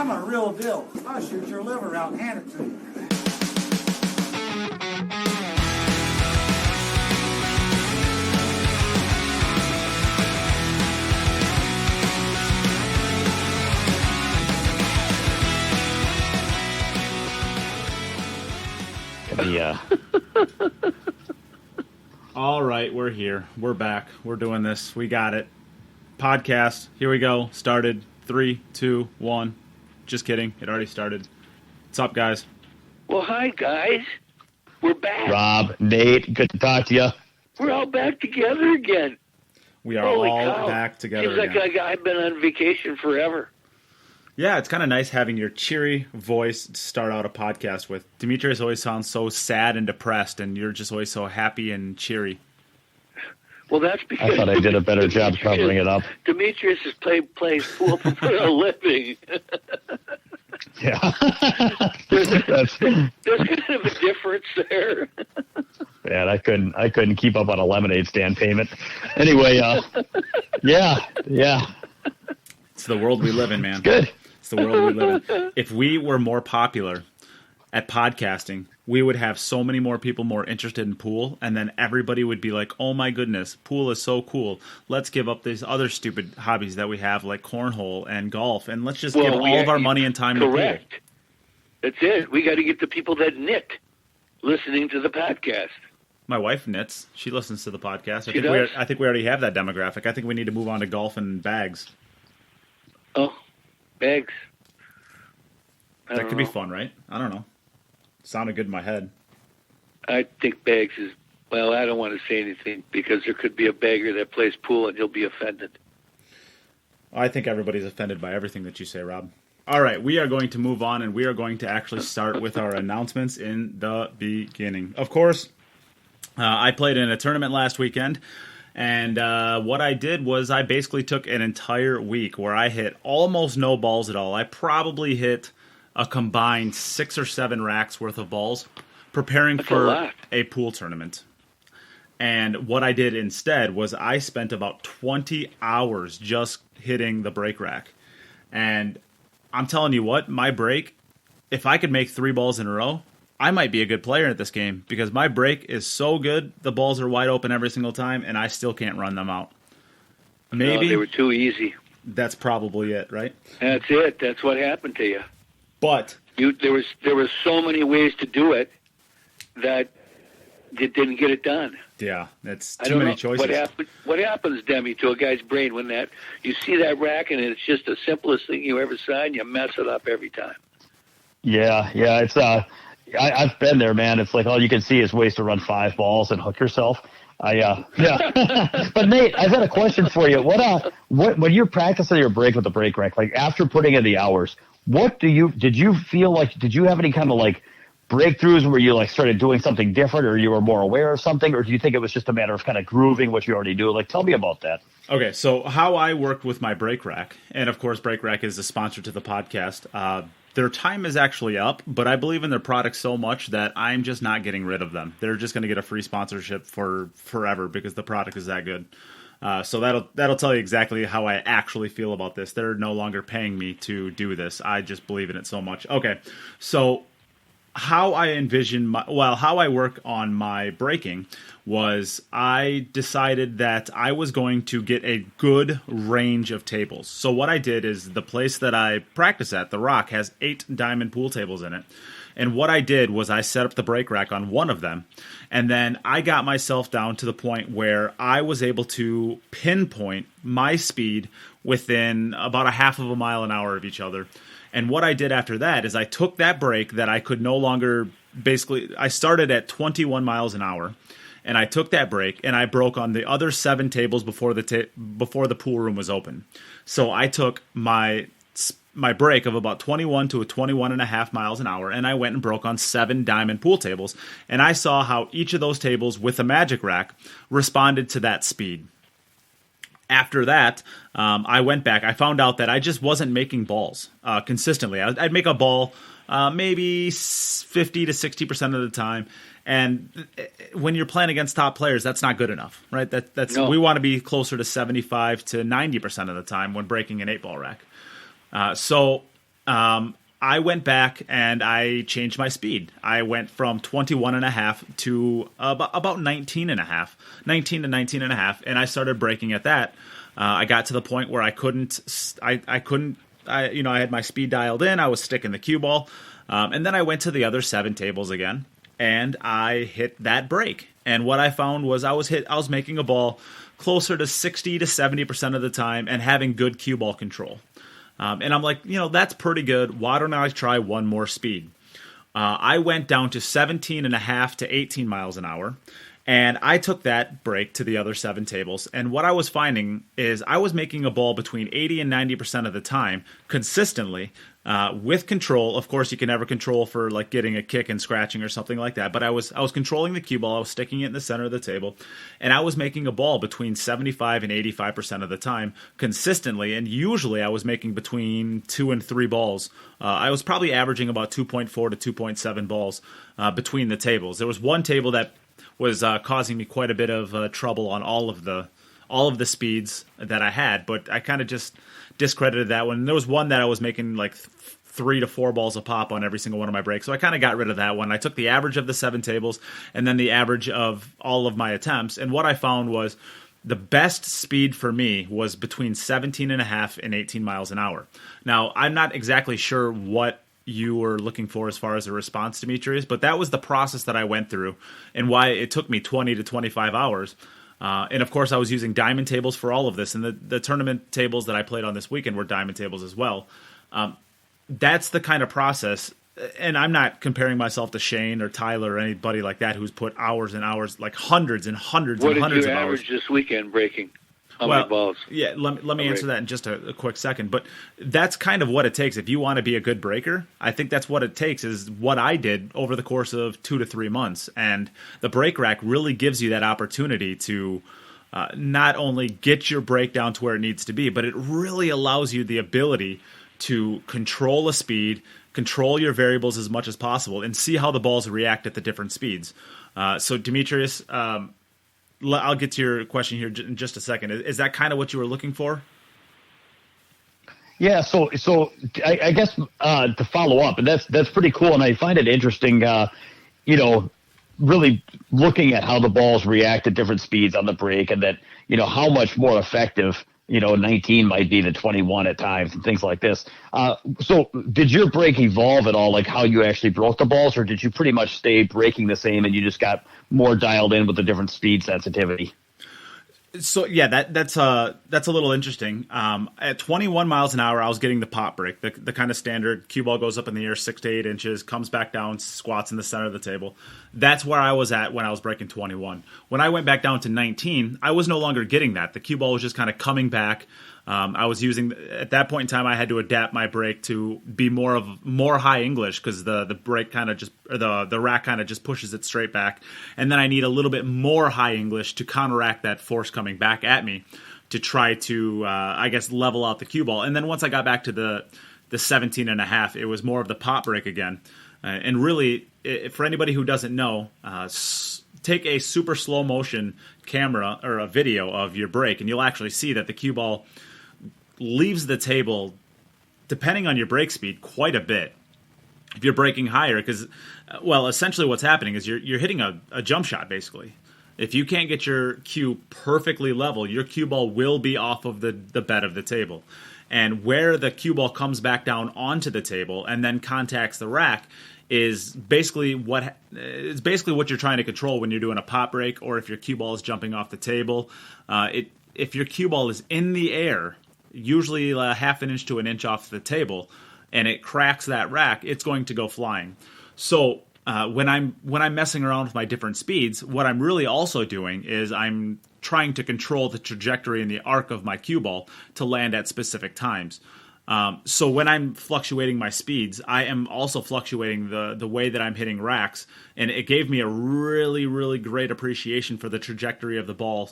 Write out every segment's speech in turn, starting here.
I'm a real deal. I'll shoot your liver out and hand it to you. Yeah. All right, we're here. We're back. We're doing this. We got it. Podcast. Here we go. Started. 3, 2, 1. Just kidding. It already started. What's up, guys? Well, hi, guys. We're back. Rob, Nate, good to talk to you. We're all back together again. We are Holy all cow. back together Seems like again. I've been on vacation forever. Yeah, it's kind of nice having your cheery voice to start out a podcast with. Demetrius always sounds so sad and depressed, and you're just always so happy and cheery. Well, that's because I thought I did a better job covering it up. Demetrius is plays pool for a living. Yeah. There's kind of a difference there. Man, I couldn't keep up on a lemonade stand payment. Anyway, yeah. It's the world we live in, man. Good. It's the world we live in. If we were more popular at podcasting, we would have so many more people more interested in pool, and then everybody would be like, oh my goodness, pool is so cool. Let's give up these other stupid hobbies that we have, like cornhole and golf, and let's just give all of our money and time to pool. Correct. That's it. We got to get the people that knit listening to the podcast. My wife knits. She listens to the podcast. I think we already have that demographic. I think we need to move on to golf and bags. Oh, bags. That could be fun, right? I don't know. Sounded good in my head. I think bags is, well, I don't want to say anything because there could be a bagger that plays pool and he'll be offended. I think everybody's offended by everything that you say, Rob. All right, we are going to move on, and we are going to actually start with our announcements in the beginning. Of course, I played in a tournament last weekend, and what I did was I basically took an entire week where I hit almost no balls at all. I probably hit a combined 6 or 7 racks worth of balls preparing for a pool tournament. And what I did instead was I spent about 20 hours just hitting the break rack. And I'm telling you what, my break, if I could make 3 balls in a row, I might be a good player at this game because my break is so good. The balls are wide open every single time, and I still can't run them out. Maybe no, they were too easy. That's probably it, right? That's it. That's what happened to you. But there was so many ways to do it that you didn't get it done. Yeah, that's too many choices. What happens, Demi, to a guy's brain when you see that rack and it's just the simplest thing you ever saw and you mess it up every time? Yeah. It's I've been there, man. It's like all you can see is ways to run 5 balls and hook yourself. Yeah. But Nate, I've got a question for you. What when you're practicing your break with the break rack, like after putting in the hours, did you feel like, did you have any kind of like breakthroughs where you like started doing something different or you were more aware of something, or do you think it was just a matter of kind of grooving what you already do? Like, tell me about that. Okay, so how I worked with my break rack, and of course break rack is a sponsor to the podcast, their time is actually up, but I believe in their products so much that I'm just not getting rid of them. They're just going to get a free sponsorship for forever because the product is that good. So that'll tell you exactly how I actually feel about this. They're no longer paying me to do this. I just believe in it so much. Okay, so how I envision how I work on my breaking was I decided that I was going to get a good range of tables. So what I did is the place that I practice at, The Rock, has 8 diamond pool tables in it. And what I did was I set up the break rack on one of them, and then I got myself down to the point where I was able to pinpoint my speed within about a half of a mile an hour of each other. And what I did after that is I took that break that I could no longer, I started at 21 miles an hour, and I took that break and I broke on the other 7 tables before the pool room was open. So I took my break of about 21 to 21.5 miles an hour, and I went and broke on 7 diamond pool tables, and I saw how each of those tables with a magic rack responded to that speed. After that, I went back. I found out that I just wasn't making balls consistently. I'd make a ball maybe 50 to 60% of the time. And when you're playing against top players, that's not good enough, right? We want to be closer to 75 to 90% of the time when breaking an 8-ball rack. So I went back and I changed my speed. I went from 21.5 to about 19.5, 19 to 19.5, and I started breaking at that. I got to the point where I had my speed dialed in. I was sticking the cue ball, and then I went to the other 7 tables again, and I hit that break. And what I found was I was making a ball closer to 60 to 70% of the time and having good cue ball control. And I'm like, that's pretty good. Why don't I try one more speed? I went down to 17.5 to 18 miles an hour, and I took that break to the other 7 tables. And what I was finding is I was making a ball between 80 and 90% of the time consistently with control. Of course, you can never control for like getting a kick and scratching or something like that. But I was controlling the cue ball. I was sticking it in the center of the table, and I was making a ball between 75 and 85% of the time consistently. And usually I was making between 2 and 3 balls. I was probably averaging about 2.4 to 2.7 balls between the tables. There was one table that was causing me quite a bit of trouble on all of the speeds that I had, but I kind of just discredited that one. And there was one that I was making like 3 to 4 balls a pop on every single one of my breaks, so I kind of got rid of that one. I took the average of the 7 tables and then the average of all of my attempts, and what I found was the best speed for me was between 17.5 and 18 miles an hour. Now, I'm not exactly sure what you were looking for as far as a response, Demetrius, but that was the process that I went through and why it took me 20 to 25 hours. And of course, I was using diamond tables for all of this, and the tournament tables that I played on this weekend were diamond tables as well. That's the kind of process, and I'm not comparing myself to Shane or Tyler or anybody like that who's put hours and hours, like hundreds and hundreds and hundreds of hours. What did you average this weekend breaking? How many balls? Yeah, let me answer that in just a quick second. But that's kind of what it takes. If you want to be a good breaker, I think that's what it takes, is what I did over the course of 2 to 3 months. And the break rack really gives you that opportunity to not only get your break down to where it needs to be, but it really allows you the ability to control a speed, control your variables as much as possible, and see how the balls react at the different speeds. So, Demetrius, I'll get to your question here in just a second. Is that kind of what you were looking for? Yeah, so I guess to follow up, and that's pretty cool, and I find it interesting, really looking at how the balls react at different speeds on the break, and that, how much more effective, 19 might be than 21 at times and things like this. So did your break evolve at all, like how you actually broke the balls, or did you pretty much stay breaking the same and you just got more dialed in with the different speed sensitivity? So yeah, that's a little interesting. At 21 miles an hour, I was getting the pop break, the kind of standard cue ball goes up in the air 6 to 8 inches, comes back down, squats in the center of the table. That's where I was at when I was breaking 21. When I went back down to 19, I was no longer getting that. The cue ball was just kind of coming back. I was using, at that point in time, I had to adapt my break to be more high English, because the break kind of just, or the rack kind of just pushes it straight back. And then I need a little bit more high English to counteract that force coming back at me to try to, level out the cue ball. And then once I got back to the 17.5, it was more of the pop break again. And really, for anybody who doesn't know, take a super slow motion camera or a video of your break, and you'll actually see that the cue ball leaves the table, depending on your break speed, quite a bit. If you're breaking higher, because, essentially what's happening is you're hitting a jump shot, basically. If you can't get your cue perfectly level, your cue ball will be off of the bed of the table. And where the cue ball comes back down onto the table and then contacts the rack is basically what you're trying to control when you're doing a pop break, or if your cue ball is jumping off the table. If your cue ball is in the air, usually a half an inch to an inch off the table, and it cracks that rack, it's going to go flying. So when I'm messing around with my different speeds, what I'm really also doing is I'm trying to control the trajectory and the arc of my cue ball to land at specific times. So when I'm fluctuating my speeds, I am also fluctuating the way that I'm hitting racks, and it gave me a really, really great appreciation for the trajectory of the ball.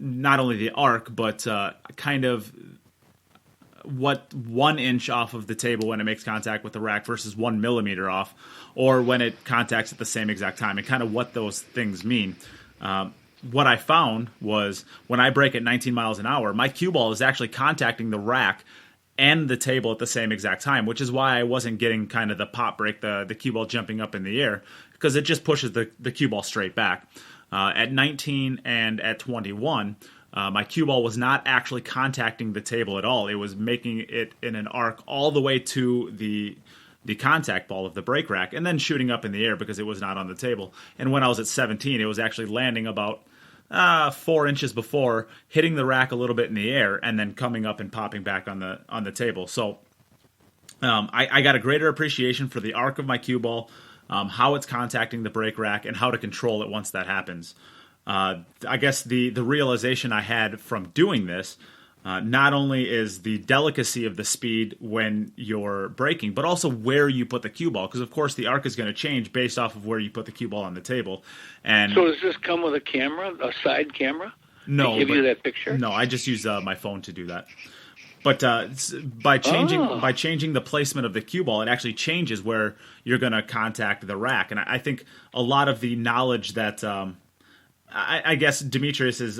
Not only the arc, but kind of what 1 inch off of the table when it makes contact with the rack versus 1 millimeter off, or when it contacts at the same exact time, and kind of what those things mean. What I found was when I break at 19 miles an hour, my cue ball is actually contacting the rack and the table at the same exact time, which is why I wasn't getting kind of the pop break, the cue ball jumping up in the air, because it just pushes the cue ball straight back. At 19 and at 21, my cue ball was not actually contacting the table at all. It was making it in an arc all the way to the contact ball of the brake rack and then shooting up in the air because it was not on the table. And when I was at 17, it was actually landing about 4 inches before, hitting the rack a little bit in the air, and then coming up and popping back on the table. So I got a greater appreciation for the arc of my cue ball, how it's contacting the brake rack, and how to control it once that happens. I guess the realization I had from doing this, not only is the delicacy of the speed when you're braking, but also where you put the cue ball, because of course the arc is going to change based off of where you put the cue ball on the table. And so does this come with a camera, a side camera? No, to give you that picture? No, I just use my phone to do that. But by changing the placement of the cue ball, it actually changes where you're going to contact the rack. And I think a lot of the knowledge that I guess Demetrius is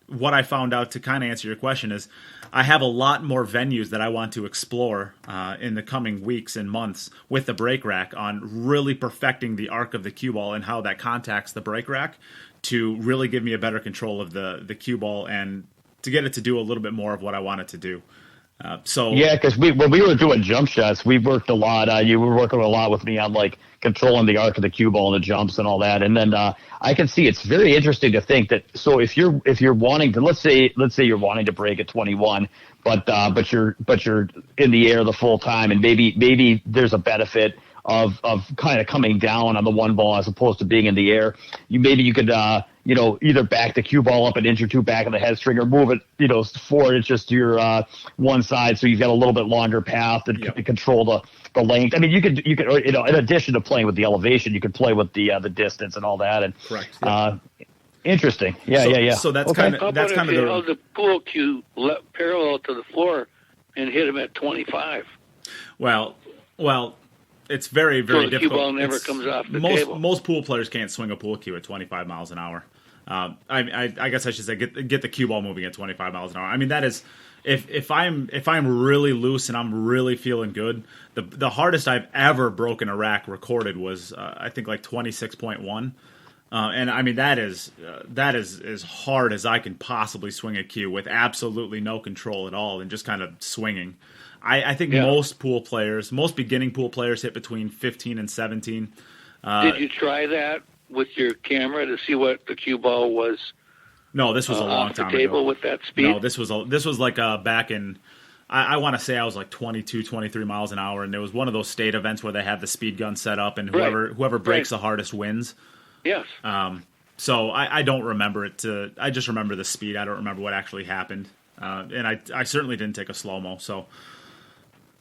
what I found out, to kind of answer your question, is I have a lot more venues that I want to explore in the coming weeks and months with the brake rack on really perfecting the arc of the cue ball and how that contacts the brake rack to really give me a better control of the cue ball and to get it to do a little bit more of what I want it to do. Yeah, because when we were doing jump shots, we worked a lot. You were working a lot with me on like controlling the arc of the cue ball and the jumps and all that. And then I can see it's very interesting to think that. So if you're wanting to, let's say you're wanting to break at 21, but you're in the air the full time, and maybe there's a benefit of kind of coming down on the one ball as opposed to being in the air. You could either back the cue ball up an inch or two back of the head string, or move it 4 inches to your one side, so you've got a little bit longer path and control the length. I mean, you could in addition to playing with the elevation, you could play with the distance and all that. And correct. Yeah. Interesting. Yeah. So that's okay. kind of the pool cue parallel to the floor and hit him at 25. Well, it's very, very so the difficult. Cue ball never comes off the table. Most pool players can't swing a pool cue at 25 miles an hour. I guess I should say get the cue ball moving at 25 miles an hour. I mean, that is if I'm really loose and I'm really feeling good. The hardest I've ever broken a rack recorded was I think like 26.1. And I mean that is as hard as I can possibly swing a cue with absolutely no control at all and just kind of swinging. I think most beginning pool players hit between 15 and 17. Did you try that with your camera to see what the cue ball was? No, this was a long time off the table ago. With that speed? No, this was like back in, I want to say I was like 22, 23 miles an hour, and there was one of those state events where they have the speed gun set up, and whoever breaks the hardest wins. Yes. So I don't remember it. I just remember the speed. I don't remember what actually happened, and I certainly didn't take a slow-mo. So.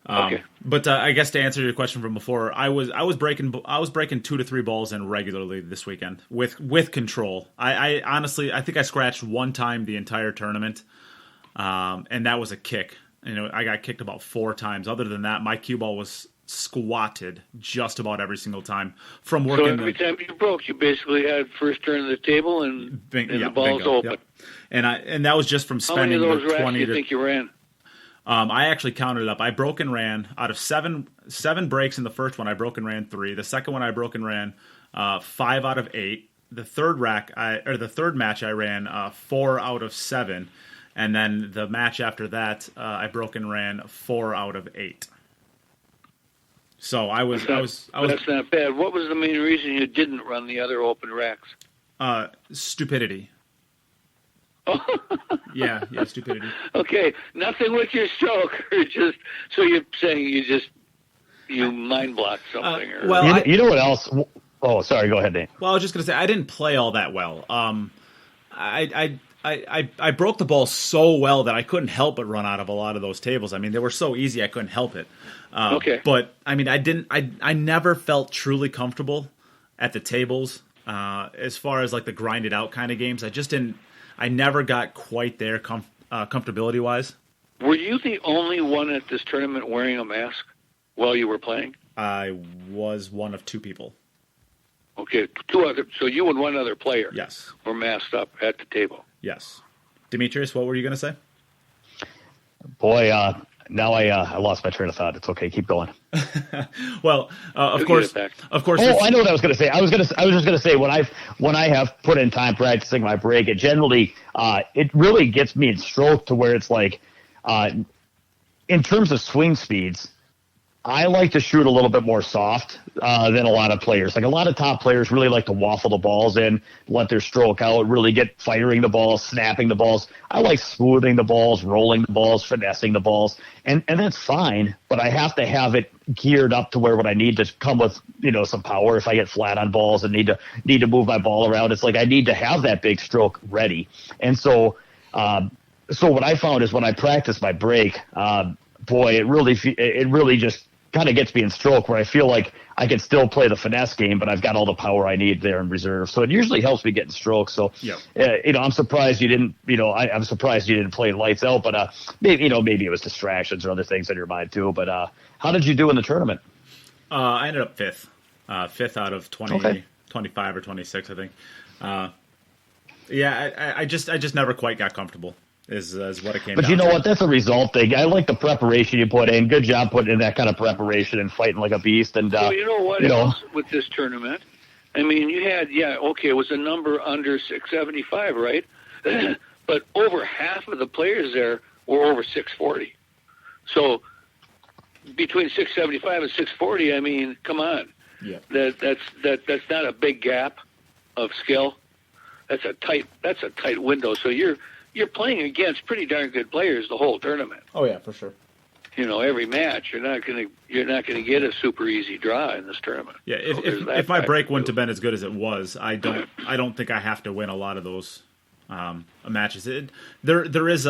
Okay. But I guess to answer your question from before, I was breaking 2 to 3 balls in regularly this weekend with control. I honestly think I scratched one time the entire tournament, and that was a kick. I got kicked about 4 times. Other than that, my cue ball was squatted just about every single time from working. So every time you broke, you basically had first turn of the table and the ball's open. Yep. And that was just from spending How many of those the 20 racks do you think you ran? I actually counted it up. I broke and ran out of seven breaks in the first one. I broke and ran 3. The second one I broke and ran 5 out of 8. The third match I ran 4 out of 7, and then the match after that I broke and ran 4 out of 8. So that's not bad. What was the main reason you didn't run the other open racks? Stupidity. Yeah, stupidity. Okay, nothing with your stroke, or just so you're saying you mind blocked something. You know what else? Oh, sorry. Go ahead, Nate. Well, I was just going to say I didn't play all that well. I broke the ball so well that I couldn't help but run out of a lot of those tables. I mean, they were so easy I couldn't help it. Okay. But I mean, I never felt truly comfortable at the tables as far as like the grinded out kind of games. I never got quite there comfortability wise. Were you the only one at this tournament wearing a mask while you were playing? I was one of 2 people. Okay, 2 other. So you and one other player. Yes. Were masked up at the table. Yes. Demetrius, what were you going to say? Boy, now I lost my train of thought. It's okay. Keep going. Well, of course. Oh, I know what I was going to say. I was just going to say when I have put in time practicing my break, it generally it really gets me in stroke to where it's like in terms of swing speeds, I like to shoot a little bit more soft than a lot of players. Like a lot of top players really like to waffle the balls in, let their stroke out, really get firing the balls, snapping the balls. I like smoothing the balls, rolling the balls, finessing the balls, and that's fine. But I have to have it geared up to where when I need to come with some power. If I get flat on balls and need to move my ball around, it's like I need to have that big stroke ready. And so what I found is when I practice my break, boy, it really just kind of gets me in stroke where I feel like I can still play the finesse game, but I've got all the power I need there in reserve. So it usually helps me get in stroke. So, I'm surprised you didn't, I'm surprised you didn't play lights out, but maybe it was distractions or other things in your mind too. But how did you do in the tournament? I ended up fifth out of 20, 25 or 26, I think. I just never quite got comfortable. Is what it came down to. But you know what? That's a result thing. I like the preparation you put in. Good job putting in that kind of preparation and fighting like a beast. And well, you know what else with this tournament? I mean, you had, it was a number under 675, right? But over half of the players there were over 640. So between 675 and 640, I mean, come on. Yeah. That's not a big gap of skill. That's a tight window. So you're playing against pretty darn good players the whole tournament. Oh yeah, for sure. Every match you're not gonna get a super easy draw in this tournament. Yeah, if my break wouldn't have been as good as it was, I don't think I have to win a lot of those matches. There is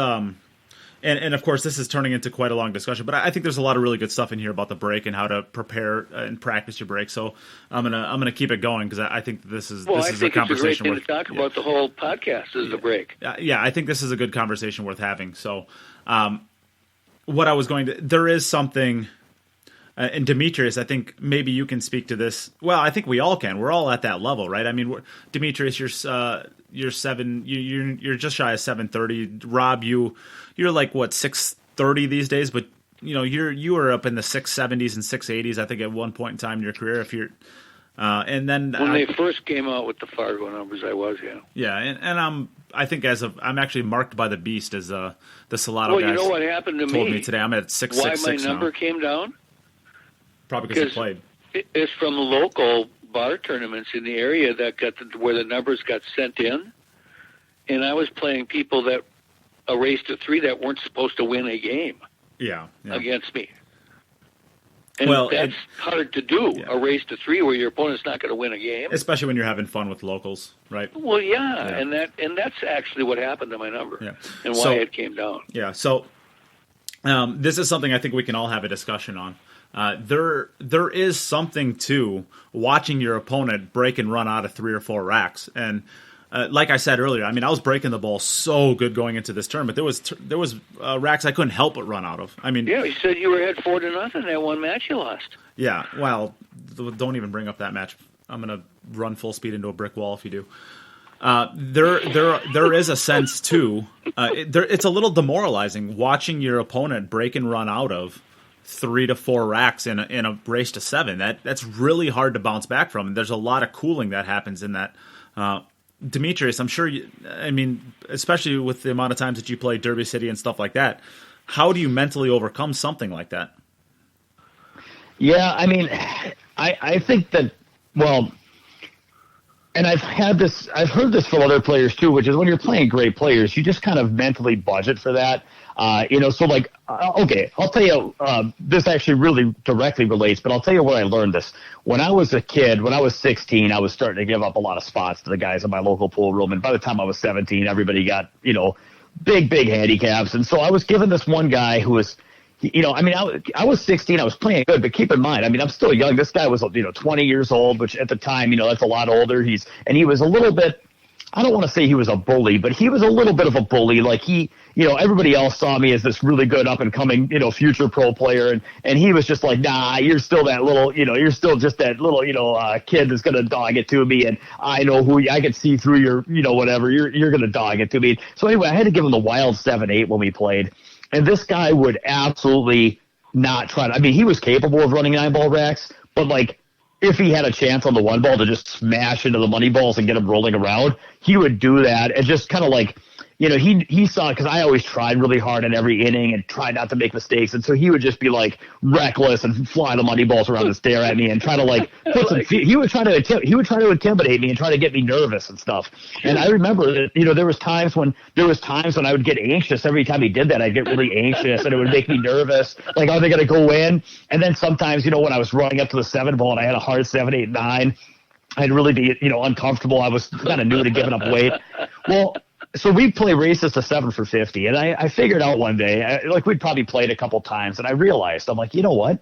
and of course this is turning into quite a long discussion, but I think there's a lot of really good stuff in here about the break and how to prepare and practice your break. So I'm gonna keep it going because I think this is a conversation worth talk about. The whole podcast is the break. Yeah, I think this is a good conversation worth having. So what I was there is something. And Demetrius, I think maybe you can speak to this. Well, I think we all can. We're all at that level, right? I mean, Demetrius, you're just shy of 730. Rob, you're like what 630 these days, but you were up in the 670s and 680s. I think at one point in time in your career, if you're, and then when they first came out with the Fargo numbers, I was and I think I'm actually marked by the beast as the Salado guys. Well, you know what happened to told me today. I'm at 666 now. Why my number came down? Probably because you played. It's from local bar tournaments in the area that where the numbers got sent in, and I was playing people that a race to 3 that weren't supposed to win a game. Yeah. Against me. And that's hard to do. Yeah. A race to 3 where your opponent's not going to win a game, especially when you're having fun with locals, right? Well, and that's actually what happened to my number, and why it came down. Yeah. So this is something I think we can all have a discussion on. There is something to watching your opponent break and run out of 3 or 4 racks, and like I said earlier, I mean I was breaking the ball so good going into this tournament. There was racks I couldn't help but run out of. I mean, you said you were ahead 4-0 that one match you lost. Yeah, well, don't even bring up that match. I'm gonna run full speed into a brick wall if you do. There is a sense too. It's a little demoralizing watching your opponent break and run out of 3 to 4 racks in a race to 7. That's really hard to bounce back from. And there's a lot of cooling that happens in that. Demetrius, I'm sure especially with the amount of times that you play Derby City and stuff like that, how do you mentally overcome something like that? Yeah, I mean, I think that, well, and I've heard this from other players too, which is when you're playing great players, you just kind of mentally budget for that. So like, okay, I'll tell you, this actually really directly relates, but I'll tell you where I learned this. When I was a kid, when I was 16, I was starting to give up a lot of spots to the guys in my local pool room. And by the time I was 17, everybody got, big handicaps. And so I was given this one guy who was, I was 16, I was playing good, but keep in mind, I mean, I'm still young. This guy was, 20 years old, which at the time, that's a lot older. He was a little bit, I don't want to say he was a bully, but he was a little bit of a bully. Like everybody else saw me as this really good up and coming, future pro player. And he was just like, nah, you're still that little, you're still just that little, kid that's going to dog it to me. And I know I can see through your, whatever, you're going to dog it to me. So anyway, I had to give him the wild 7-8 when we played. And this guy would absolutely not try to, I mean, he was capable of running 9-ball racks, but like, if he had a chance on the 1 ball to just smash into the money balls and get them rolling around, he would do that and just kind of like, you know, he saw, because I always tried really hard in every inning and tried not to make mistakes, and so he would just be like reckless and fly the money balls around and stare at me and try to like put some. He would try to intimidate me and try to get me nervous and stuff. And I remember that, you know, there was times when I would get anxious every time he did that. I'd get really anxious and it would make me nervous. Like, are they going to go in? And then sometimes, you know, when I was running up to the 7 ball and I had a hard 7, 8, 9, I'd really be, you know, uncomfortable. I was kind of new to giving up weight. Well. So we'd play races to 7 for 50, and I figured out one day, like we'd probably played a couple times, and I realized, I'm like, you know what?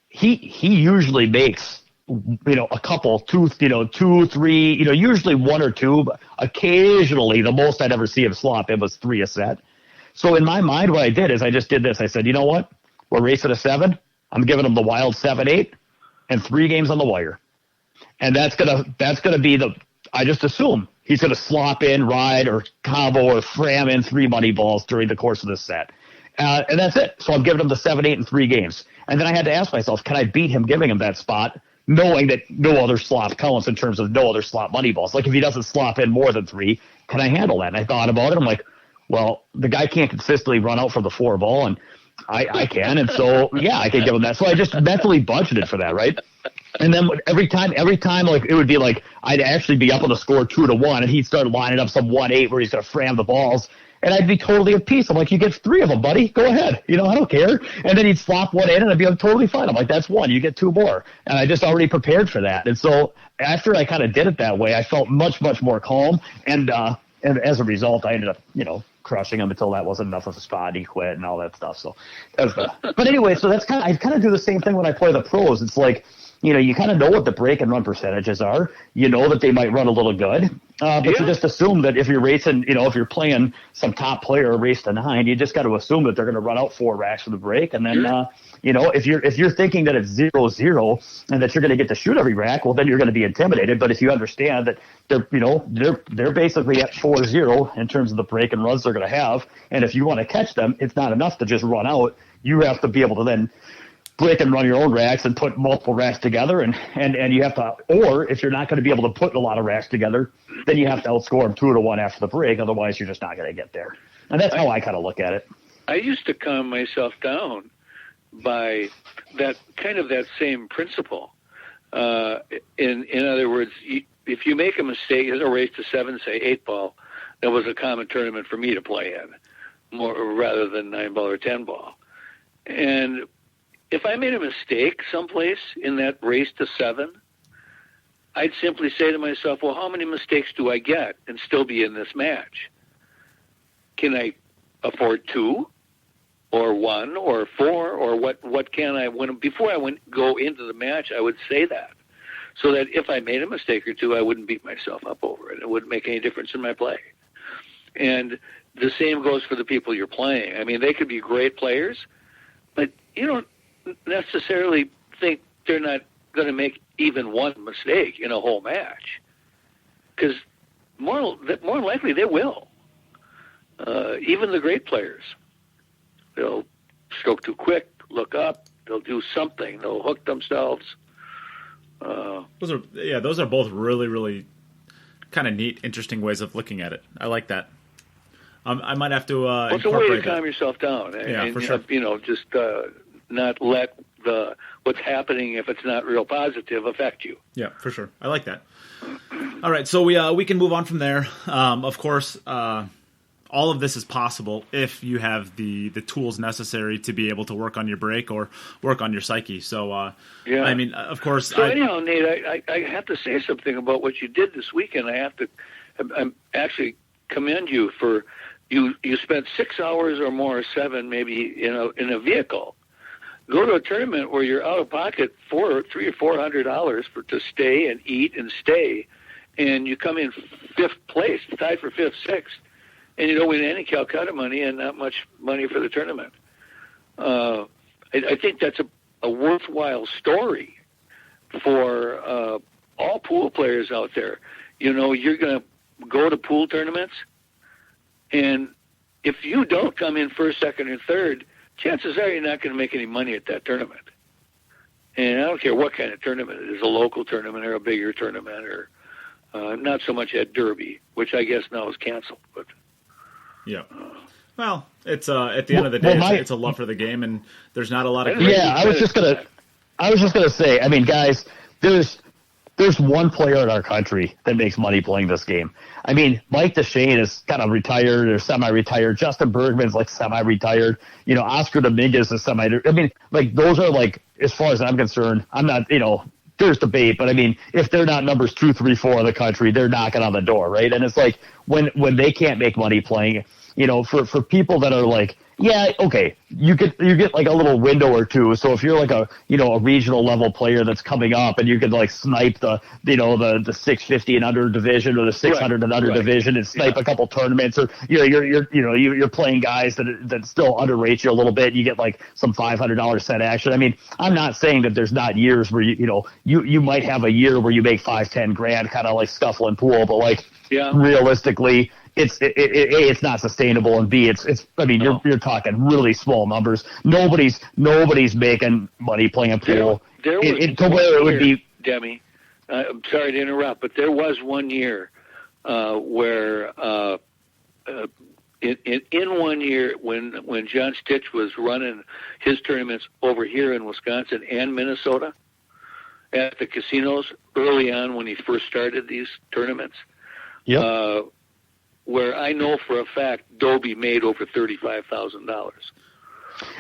He usually makes, you know, a couple, 2, 3, you know, usually 1 or 2, but occasionally the most I'd ever see him slop in was 3 a set. So in my mind, what I did is I just did this. I said, you know what? We're racing to 7. I'm giving him the wild 7, 8, and 3 games on the wire. And that's gonna be I just assume he's going to slop in, ride, or combo, or fram in 3 money balls during the course of this set. And that's it. So I'm giving him the 7, 8, and 3 games. And then I had to ask myself, can I beat him giving him that spot, knowing that no other slop counts in terms of no other slop money balls? Like, if he doesn't slop in more than 3, can I handle that? And I thought about it. I'm like, well, the guy can't consistently run out for the 4 ball, and I can. And so, yeah, I can give him that. So I just mentally budgeted for that, right? And then every time, like, it would be like I'd actually be up on the score 2-1, and he'd start lining up some 1-8 where he's going to fram the balls, and I'd be totally at peace. I'm like, you get 3 of them, buddy. Go ahead. You know, I don't care. And then he'd flop 1 in, and I'd be totally fine. I'm like, that's 1. You get 2 more. And I just already prepared for that. And so after I kind of did it that way, I felt much, much more calm. And as a result, I ended up, you know, crushing him until that wasn't enough of a spot. He quit and all that stuff. So that was good. But anyway, so that's I kind of do the same thing when I play the pros. It's like, you know, you kind of know what the break and run percentages are. You know that they might run a little good. But you just assume that if you're racing, you know, if you're playing some top player race to 9, you just got to assume that they're going to run out 4 racks for the break. And then, you know, if you're thinking that it's 0-0 and that you're going to get to shoot every rack, well, then you're going to be intimidated. But if you understand that they're basically at 4-0 in terms of the break and runs they're going to have, and if you want to catch them, it's not enough to just run out. You have to be able to then break and run your own racks and put multiple racks together, and you have to, or if you're not going to be able to put a lot of racks together, then you have to outscore them 2-1 after the break. Otherwise, you're just not going to get there. And that's how I kind of look at it. I used to calm myself down by that same principle. In other words, if you make a mistake in a race to 7, say 8 ball, that was a common tournament for me to play in, more rather than 9 ball or 10 ball, and if I made a mistake someplace in that race to 7, I'd simply say to myself, well, how many mistakes do I get and still be in this match? Can I afford 2 or 1 or 4 or what can I win? Before I go into the match, I would say that, so that if I made a mistake or 2, I wouldn't beat myself up over it. It wouldn't make any difference in my play. And the same goes for the people you're playing. I mean, they could be great players, but you don't necessarily think they're not going to make even 1 mistake in a whole match, because more likely they will. Even the great players, they'll stroke too quick, look up, they'll do something, they'll hook themselves. Those are both really, really kind of neat, interesting ways of looking at it. I like that. I might have to it's a way to calm yourself down. Yeah, for sure. You know, just not let what's happening, if it's not real positive, affect you. Yeah, for sure. I like that. All right, so we can move on from there. Of course, all of this is possible if you have the tools necessary to be able to work on your break or work on your psyche. So, I mean, of course. So anyhow, Nate, I have to say something about what you did this weekend. I actually commend you for you spent 6 hours or more, 7 maybe, in a vehicle. Go to a tournament where you're out of pocket $300 or $400 to stay and eat and stay, and you come in 5th place, tied for 5th, 6th, and you don't win any Calcutta money and not much money for the tournament. I think that's a worthwhile story for all pool players out there. You know, you're going to go to pool tournaments, and if you don't come in first, second, and third, chances are you're not going to make any money at that tournament. And I don't care what kind of tournament it is, a local tournament or a bigger tournament, or not so much at Derby, which I guess now is canceled. But yeah. Well, it's at the end of the day, it's a love for the game, and there's not a lot of. Yeah, I was just gonna say. I mean, guys, there's one player in our country that makes money playing this game. I mean, Mike DeShane is kind of retired or semi-retired. Justin Bergman's like semi-retired. You know, Oscar Dominguez is semi. I mean, like those are like, as far as I'm concerned, I'm not. You know, there's debate, but I mean, if they're not numbers 2, 3, 4 in the country, they're knocking on the door, right? And it's like when they can't make money playing. You know, for people that are like, yeah, okay, you get like a little window or two. So if you're like a regional level player that's coming up, and you could like snipe the 650 and under division or the 600 and under division, and snipe a couple tournaments, or you're playing guys that still underrate you a little bit. You get like some $500 set action. I mean, I'm not saying that there's not years where you might have a year where you make $5-10 kind of like scuffle and pool, but like realistically. It's not sustainable, and B, it's I mean, you're talking really small numbers. Nobody's making money playing pool. There was to where it would be. Demi, I'm sorry to interrupt, but there was one year where in 1 year when John Stitch was running his tournaments over here in Wisconsin and Minnesota at the casinos early on when he first started these tournaments. Yep. Where I know for a fact Dobie made over $35,000.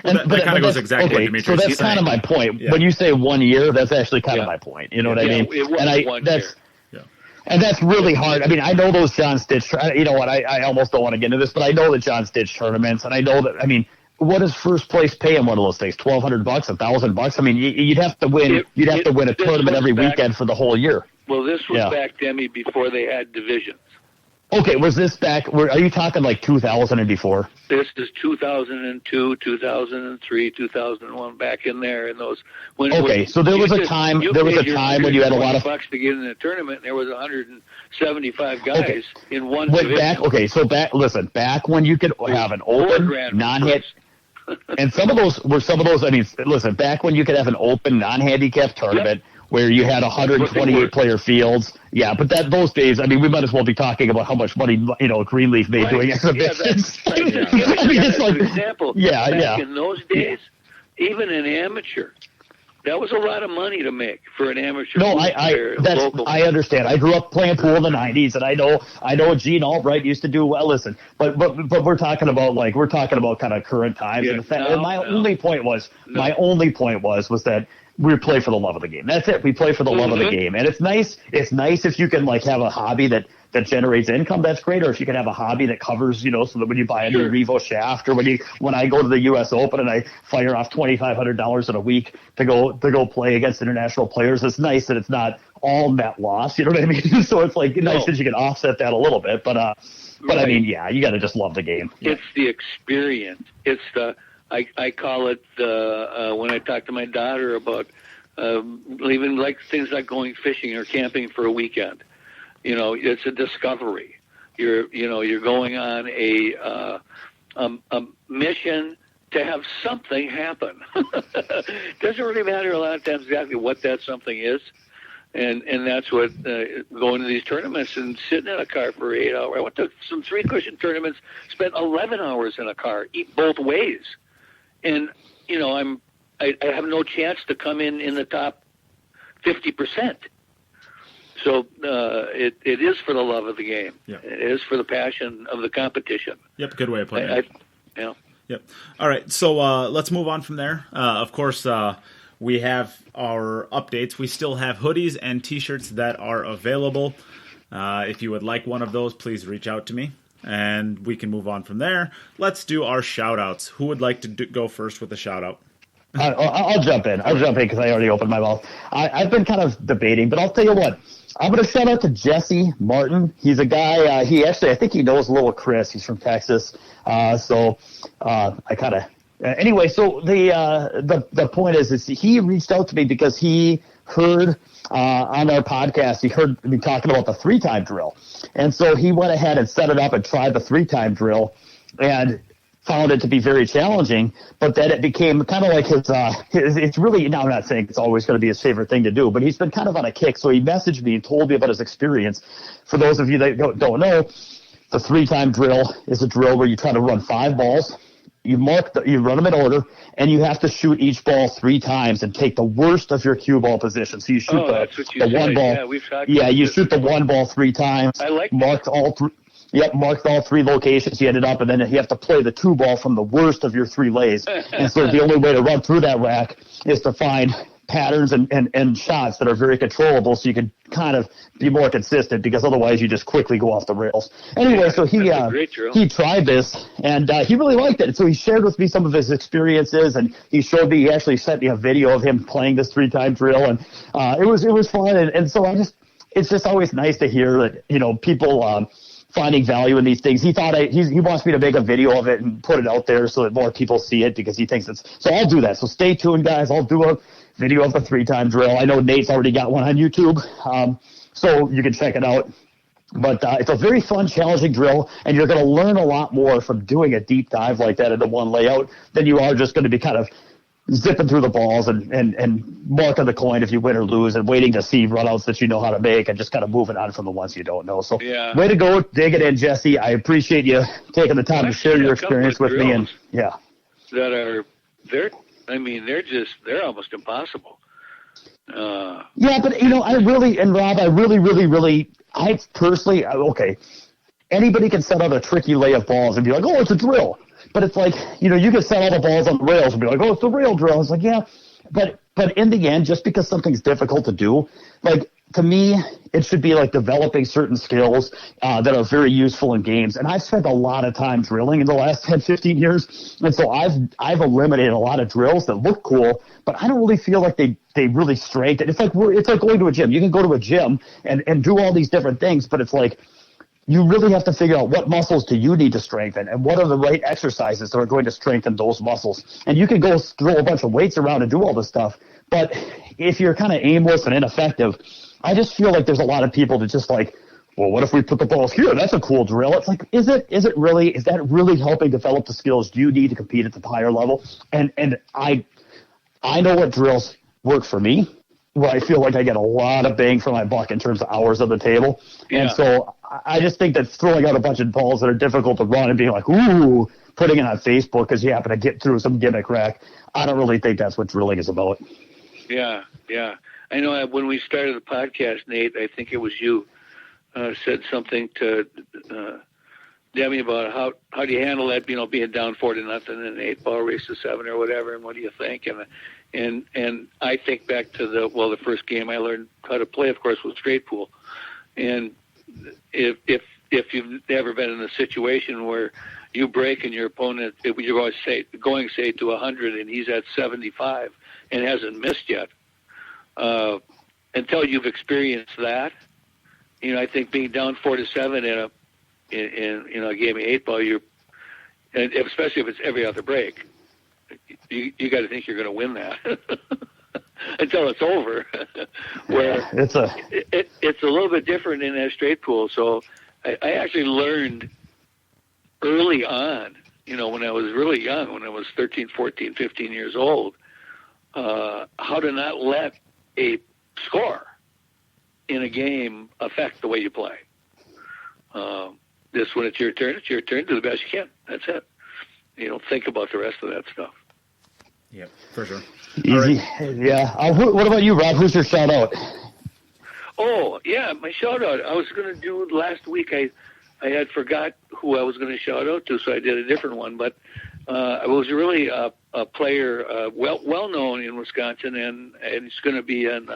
That kind of goes exactly what Demetrius so that's is saying. kind of my point. Yeah. When you say 1 year, that's actually kind of my point. You know what I mean? It was 1 year. And that's really hard. I mean, I know those John Stitch. You know what? I almost don't want to get into this, but I know the John Stitch tournaments, and I know that. I mean, what does first place pay in one of those things? $1,200, $1,000? I mean, you'd have to win. You'd have to win a tournament every weekend for the whole year. Well, this was back, Demi, before they had divisions. Okay, was this back? Are you talking like 2000 and before? This is 2002, 2003, 2001, back in there in those. So there was a time. There was a time when you had a lot of bucks to get in the tournament. And there was 175 guys in one division. Back when you could have an open non-hit. And some of those. I mean, listen. Back when you could have an open non-handicap tournament. Yep. Where you had 128 player fields, but those days, I mean, we might as well be talking about how much money Greenleaf made doing exhibitions. I mean, it's like example. Back in those days, even an amateur, that was a lot of money to make for an amateur. No, I understand. I grew up playing pool in the '90s, and I know Gene Albright used to do well. Listen, but we're talking about kind of current times. And my only point was that. We play for the love of the game. That's it. We play for the love of the game. And it's nice. It's nice if you can like have a hobby that generates income. That's great. Or if you can have a hobby that covers, so that when you buy a new Revo shaft, or when I go to the U.S. Open and I fire off $2,500 in a week to go play against international players, it's nice that it's not all net loss. You know what I mean? So it's like nice that you can offset that a little bit. But I mean, you got to just love the game. It's the experience. It's the I call it when I talk to my daughter about even like things like going fishing or camping for a weekend. It's a discovery. You're going on a mission to have something happen. Doesn't really matter a lot of times exactly what that something is. And that's what going to these tournaments and sitting in a car for 8 hours. I went to some 3-cushion tournaments, spent 11 hours in a car, eat both ways. And, I have no chance to come in the top 50%. So it is for the love of the game. Yep. It is for the passion of the competition. Yep, good way of putting it. Yep. All right, so let's move on from there. Of course, we have our updates. We still have hoodies and T-shirts that are available. If you would like one of those, please reach out to me. And we can move on from there. Let's do our shout-outs. Who would like to go first with a shout-out? I'll jump in. Because I already opened my mouth. I've been kind of debating, but I'll tell you what. I'm going to shout out to Jesse Martin. He's a guy, I think he knows little Chris. He's from Texas. Anyway, so the point is he reached out to me because he heard on our podcast, he heard me talking about the 3-time drill. And so he went ahead and set it up and tried the 3-time drill. and found it to be very challenging, but then it became kind of like his it's really, now I'm not saying it's always going to be his favorite thing to do, but he's been kind of on a kick. So he messaged me and told me about his experience. For those of you that don't know, the 3-time drill is a drill where you try to run 5 balls. You run them in order, and you have to shoot each ball 3 times and take the worst of your cue ball position. So you shoot the one ball. Yeah, we've talked yeah, about you this shoot the before. one ball 3 times. I like marked all 3. Yep, marked all 3 locations you ended up, and then you have to play the 2 ball from the worst of your 3 lays. And so the only way to run through that rack is to find patterns and shots that are very controllable, so you can kind of be more consistent, because otherwise you just quickly go off the rails. Anyway, so he tried this, and he really liked it. So he shared with me some of his experiences, and he showed me, he actually sent me a video of him playing this 3-time drill, and it was fun. And so it's just always nice to hear that, people finding value in these things. He thought he wants me to make a video of it and put it out there so that more people see it, because he thinks so I'll do that. So stay tuned, guys. I'll do a video of the 3-time drill. I know Nate's already got one on YouTube, so you can check it out. But it's a very fun, challenging drill, and you're going to learn a lot more from doing a deep dive like that into one layout than you are just going to be kind of zipping through the balls and marking the coin if you win or lose, and waiting to see runouts that you know how to make, and just kind of moving on from the ones you don't know. So way to go, dig it in, Jesse. I appreciate you taking the time to share your experience with me. And they're almost impossible. Yeah, but I personally, okay, anybody can set out a tricky lay of balls and be like, oh, it's a drill. But it's like, you can set all the balls on the rails and be like, oh, it's a real drill. It's like, yeah. But in the end, just because something's difficult to do, like, to me, it should be like developing certain skills that are very useful in games. And I've spent a lot of time drilling in the last 10, 15 years. And so I've eliminated a lot of drills that look cool, but I don't really feel like they really strengthen. It's like going to a gym. You can go to a gym and do all these different things, but it's like, you really have to figure out what muscles do you need to strengthen, and what are the right exercises that are going to strengthen those muscles. And you can go throw a bunch of weights around and do all this stuff, but if you're kind of aimless and ineffective, I just feel like there's a lot of people that just like, well, what if we put the balls here? That's a cool drill. It's like, is that really helping develop the skills you need to compete at the higher level? And I know what drills work for me, where I feel like I get a lot of bang for my buck in terms of hours on the table. Yeah. And so I just think that throwing out a bunch of balls that are difficult to run and being like, ooh, putting it on Facebook because you happen to get through some gimmick rack, I don't really think that's what drilling is about. Yeah. I know when we started the podcast, Nate, I think it was you, said something to Demi about how do you handle that, being down 4-0 in an 8-ball race to 7 or whatever, and what do you think? And I think back to the first game I learned how to play, of course, was straight pool. And if you've ever been in a situation where you break and your opponent, you're always going to 100 and he's at 75 and hasn't missed yet, until you've experienced that, I think being down 4-7 in a game of 8-ball, and especially if it's every other break, you got to think you're going to win that until it's over. Where it's a little bit different in that straight pool. So I actually learned early on, when I was really young, when I was 13, 14, 15 years old, how to not let a score in a game affect the way you play. When it's your turn, do the best you can. That's it. Think about the rest of that stuff. Yeah, for sure. Easy. Right. Yeah. What about you, Rob? Who's your shout out? Oh, yeah, my shout out. I was going to do last week. I had forgot who I was going to shout out to, so I did a different one. But I was really a player, well known in Wisconsin, and he's going to be in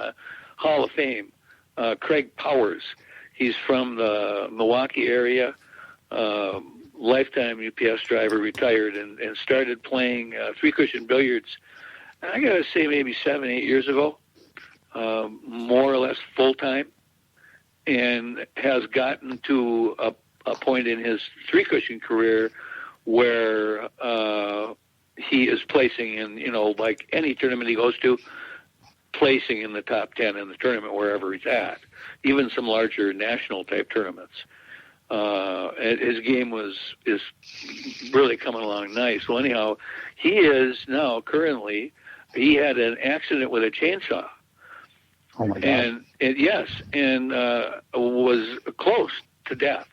Hall of Fame. Craig Powers. He's from the Milwaukee area. Lifetime UPS driver, retired, and started playing three-cushion billiards, I got to say maybe 7-8 years ago, more or less full-time, and has gotten to a point in his three-cushion career where he is placing in, like any tournament he goes to, placing in the top 10 in the tournament wherever he's at, even some larger national-type tournaments. And his game is really coming along nice. Well, anyhow, he is now currently. He had an accident with a chainsaw. Oh my God. And yes, and was close to death.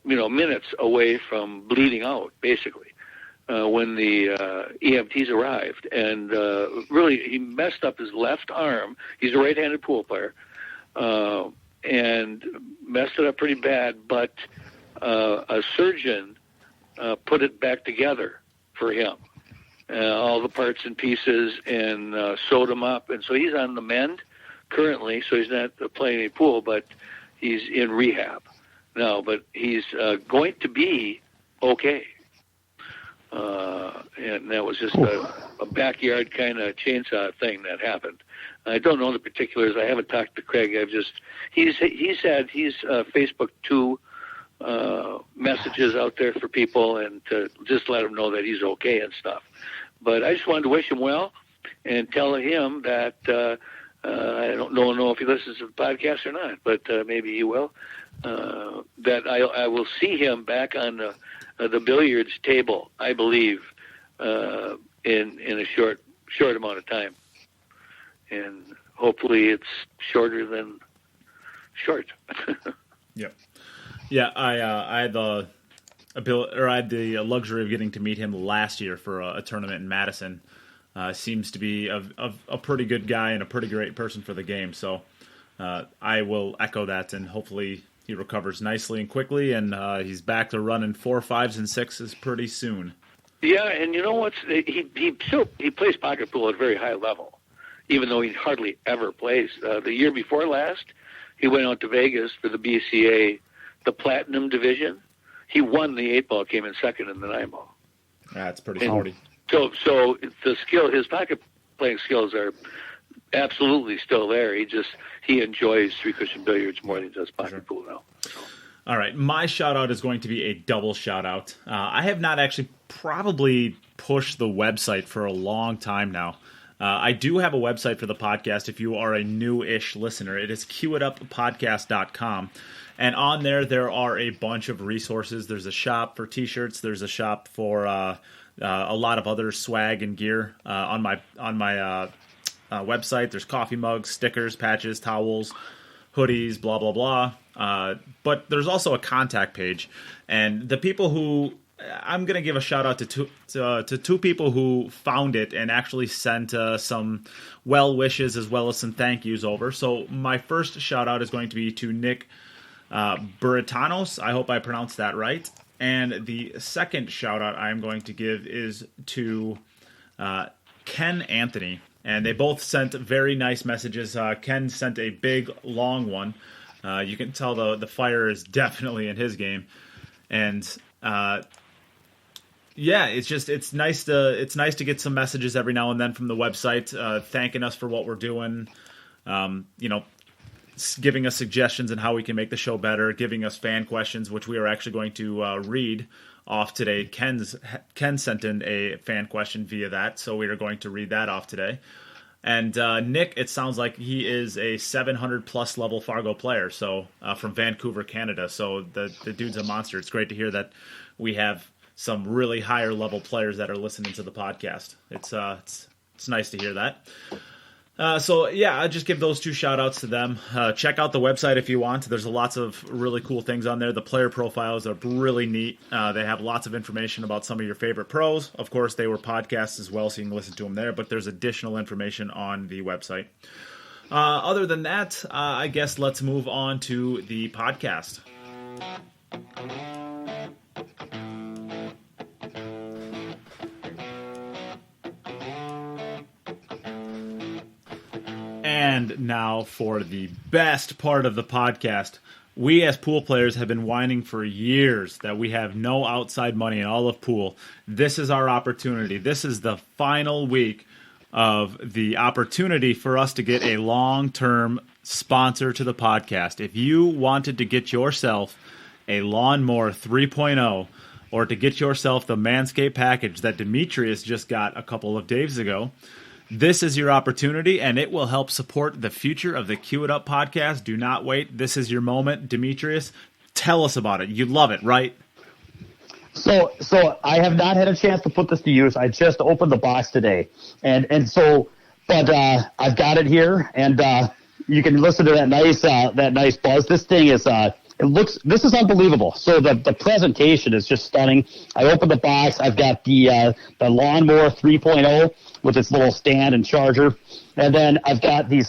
Minutes away from bleeding out, basically, when the EMTs arrived. And really, he messed up his left arm. He's a right-handed pool player, and messed it up pretty bad. But a surgeon put it back together for him, all the parts and pieces, and sewed him up. And so he's on the mend currently. So he's not playing any pool, but he's in rehab. No, but he's going to be okay. And that was just a backyard kind of chainsaw thing that happened. I don't know the particulars. I haven't talked to Craig. He's Facebook 2 messages out there for people and to just let him know that he's okay and stuff. But I just wanted to wish him well and tell him that I don't know if he listens to the podcast or not, but maybe he will. That I will see him back on the billiards table, I believe, in a short amount of time, and hopefully it's shorter than short. Yep. Yeah, I had the luxury of getting to meet him last year for a tournament in Madison. Seems to be a pretty good guy and a pretty great person for the game. So I will echo that, and hopefully he recovers nicely and quickly, and he's back to running 4, 5s, and 6s pretty soon. Yeah, and you know what? He plays pocket pool at a very high level, even though he hardly ever plays. The year before last, he went out to Vegas for the BCA, the Platinum Division. He won the 8-ball, came in second in the 9-ball. That's pretty sporty. So his pocket playing skills are absolutely still there. He enjoys three-cushion billiards more than he does pocket pool now. So. All right, my shout-out is going to be a double shout-out. I have not actually probably pushed the website for a long time now. I do have a website for the podcast if you are a new-ish listener. It is cueituppodcast.com. And on there are a bunch of resources. There's a shop for T-shirts. There's a shop for a lot of other swag and gear on my website. There's coffee mugs, stickers, patches, towels, hoodies, blah, blah, blah. But there's also a contact page. And the people who... I'm going to give a shout-out to two people who found it and actually sent some well wishes as well as some thank yous over. So my first shout-out is going to be to Nick Burritanos. I hope I pronounced that right. And the second shout-out I'm going to give is to Ken Anthony. And they both sent very nice messages. Ken sent a big, long one. You can tell the fire is definitely in his game. And... yeah, it's nice to get some messages every now and then from the website, thanking us for what we're doing, giving us suggestions on how we can make the show better, giving us fan questions, which we are actually going to read off today. Ken sent in a fan question via that, so we are going to read that off today. And Nick, it sounds like he is a 700-plus level Fargo player, so from Vancouver, Canada. So the dude's a monster. It's great to hear that we have some really higher level players that are listening to the podcast. It's nice to hear that. So yeah, I'll just give those two shout outs to them. Check out the website if you want. There's lots of really cool things on there. The player profiles are really neat. They have lots of information about some of your favorite pros. Of course, they were podcasts as well, so you can listen to them there, but there's additional information on the website. Other than that, I guess let's move on to the podcast. And now for the best part of the podcast. We as pool players have been whining for years that we have no outside money in all of pool. This is our opportunity. This is the final week of the opportunity for us to get a long-term sponsor to the podcast. If you wanted to get yourself a Lawnmower 3.0 or to get yourself the Manscaped package that Demetrius just got a couple of days ago, This is your opportunity, and it will help support the future of the Cue It Up podcast. Do not wait. This is your moment. Demetrius, tell us about it. You love it, right? So I have not had a chance to put this to use. I just opened the box today, but I've got it here, and you can listen to that nice buzz. This thing is this is unbelievable. So the presentation is just stunning. I opened the box. I've got the Lawnmower 3.0 with its little stand and charger, and then I've got these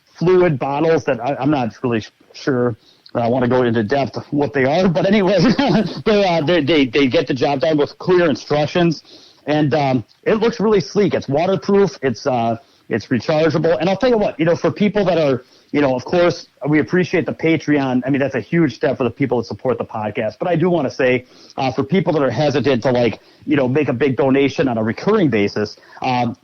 fluid bottles that I'm not really sure. I want to go into depth of what they are, but anyway, they get the job done with clear instructions, and it looks really sleek. It's waterproof. It's rechargeable, and I'll tell you what, for people that are, of course, we appreciate the Patreon. I mean, that's a huge step for the people that support the podcast. But I do want to say, for people that are hesitant to make a big donation on a recurring basis,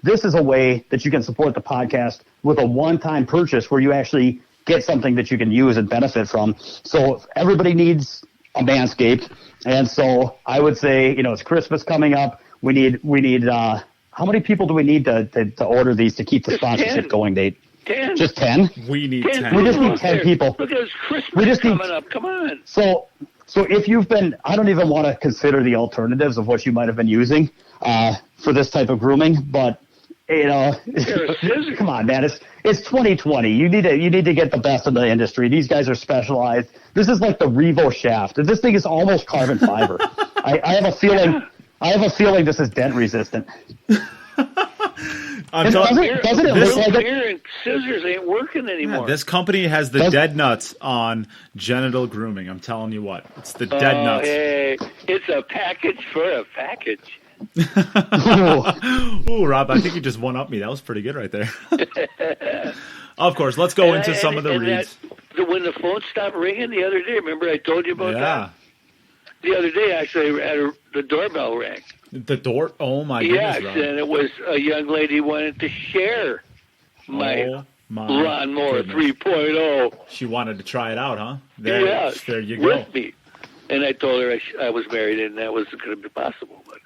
this is a way that you can support the podcast with a one-time purchase where you actually get something that you can use and benefit from. So everybody needs a Manscaped. And so I would say, it's Christmas coming up. We need how many people do we need to order these to keep the sponsorship going, Nate? 10. Just 10? We need 10. We just need 10 people. Look, there's Christmas coming up. Come on. So if you've been, I don't even want to consider the alternatives of what you might have been using for this type of grooming, but come on, man, it's 2020. You need to get the best in the industry. These guys are specialized. This is like the Revo shaft. This thing is almost carbon fiber. I have a feeling this is dent resistant. Doesn't it look like it? Here and scissors ain't working anymore. Yeah, this company has the dead nuts on genital grooming. I'm telling you what, it's the dead nuts. Hey, it's a package for a package. Ooh, Rob, I think you just one-upped me. That was pretty good right there. Of course, let's go into some of the reads. When the phone stopped ringing the other day, remember I told you about that? Yeah. The other day, actually, the doorbell rang. The door? Oh, my goodness, Yes, Rob. and it was a young lady wanted to share my Lawnmower 3.0. She wanted to try it out, huh? There you go. With me. And I told her I was married and that wasn't going to be possible. But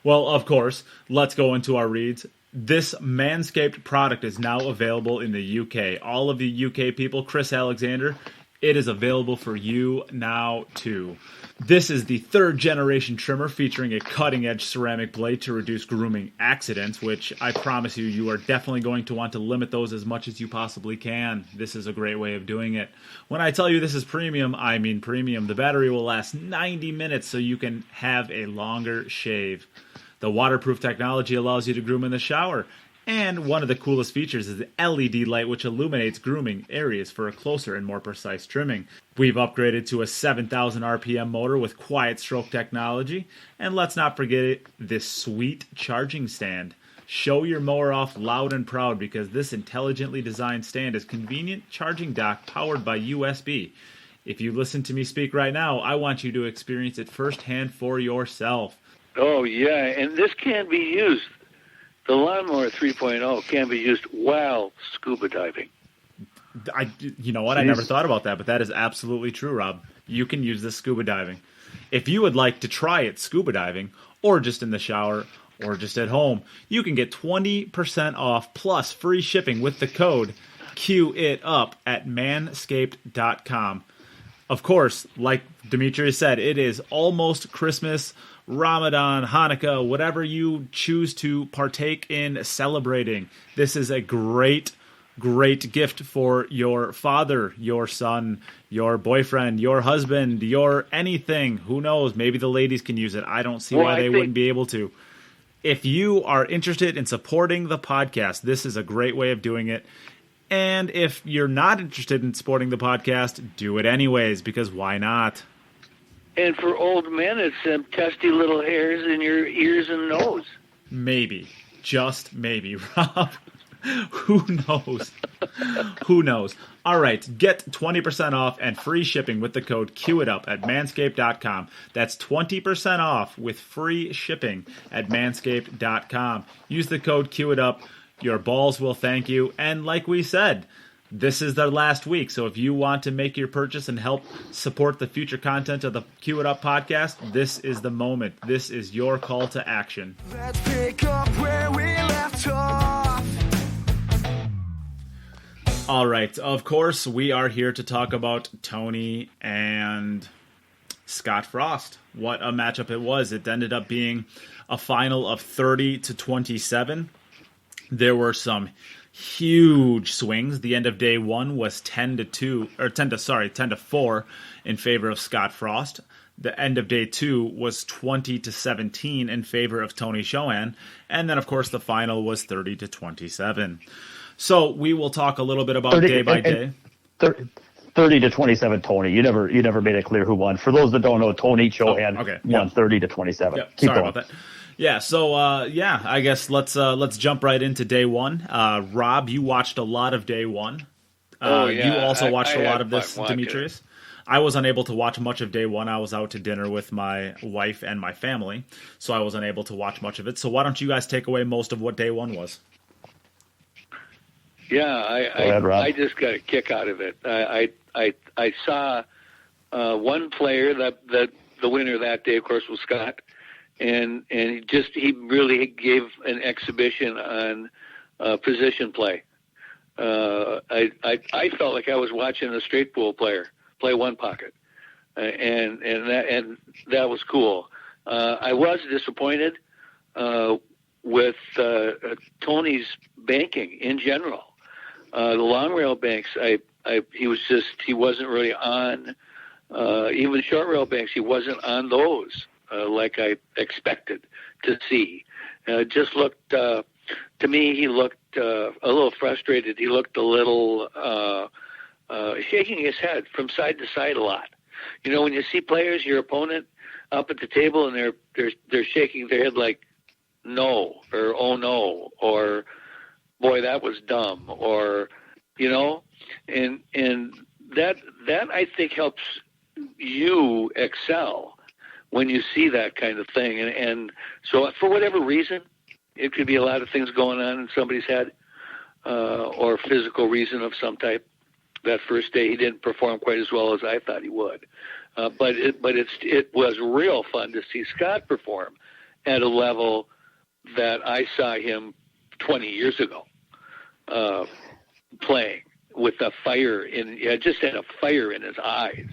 Well, of course, let's go into our reads. This Manscaped product is now available in the UK. All of the UK people, Chris Alexander, it is available for you now, too. This is the third generation trimmer featuring a cutting-edge ceramic blade to reduce grooming accidents, which I promise you are definitely going to want to limit those as much as you possibly can. This is a great way of doing it. When I tell you this is premium, I mean premium. The battery will last 90 minutes so you can have a longer shave. The waterproof technology allows you to groom in the shower. And one of the coolest features is the LED light, which illuminates grooming areas for a closer and more precise trimming. We've upgraded to a 7,000 RPM motor with quiet stroke technology. And let's not forget this sweet charging stand. Show your mower off loud and proud because this intelligently designed stand is convenient charging dock powered by USB. If you listen to me speak right now, I want you to experience it firsthand for yourself. oh, yeah, and this can be used. The Lawnmower 3.0 can be used while scuba diving. You know what? I never thought about that, but that is absolutely true, Rob. You can use this scuba diving. If you would like to try it scuba diving, or just in the shower, or just at home, you can get 20% off plus free shipping with the code QITUP at manscaped.com. Of course, like Demetrius said, it is almost Christmas, Ramadan, Hanukkah, whatever you choose to partake in celebrating. This is a great gift for your father, your son, your boyfriend, your husband, your anything. Who knows? Maybe the ladies can use it. I don't see why they wouldn't be able to. If you are interested in supporting the podcast, this is a great way of doing it. And if you're not interested in supporting the podcast, do it anyways, because why not? And for old men, it's some testy little hairs in your ears and nose. Maybe. Just maybe, Rob. Who knows? Who knows? All right, get 20% off and free shipping with the code QITUP at manscaped.com. That's 20% off with free shipping at manscaped.com. Use the code QITUP. Your balls will thank you. And like we said, this is their last week. So if you want to make your purchase and help support the future content of the Cue It Up podcast, this is the moment. This is your call to action. Let's pick up where we left off. All right. Of course, we are here to talk about Tony and Scott Frost. What a matchup it was. It ended up being a final of 30-27. There were some huge swings. The end of day one was 10-4 in favor of Scott Frost. The end of day two was 20-17 in favor of Tony Chohan. And then, of course, the final was 30-27. So we will talk a little bit about day by day. 30-27, Tony. You never made it clear who won. For those that don't know, Tony Chohan won 30-27. Yep. Keep Sorry going. about that. Yeah, so I guess let's jump right into day one. Rob, you watched a lot of day one. You also watched a lot of this, Demetrius. I was unable to watch much of day one. I was out to dinner with my wife and my family, so I was unable to watch much of it. So why don't you guys take away most of what day one was? Yeah, I just got a kick out of it. I saw one player that the winner that day, of course, was Scott, and he really gave an exhibition on position play. I felt like I was watching a straight pool player play one pocket, and that was cool. I was disappointed with Tony's banking in general. The long rail banks, he wasn't really on. Even short rail banks, he wasn't on those like I expected to see. Just looked to me. He looked a little frustrated. He looked a little shaking his head from side to side a lot. You know, when you see players, your opponent up at the table, and they're shaking their head like no, or oh no, or boy, that was dumb, or, you know, and that I think helps you excel when you see that kind of thing. And so for whatever reason, it could be a lot of things going on in somebody's head, or physical reason of some type. That first day he didn't perform quite as well as I thought he would. But it was real fun to see Scott perform at a level that I saw him 20 years ago, playing with a fire just had a fire in his eyes.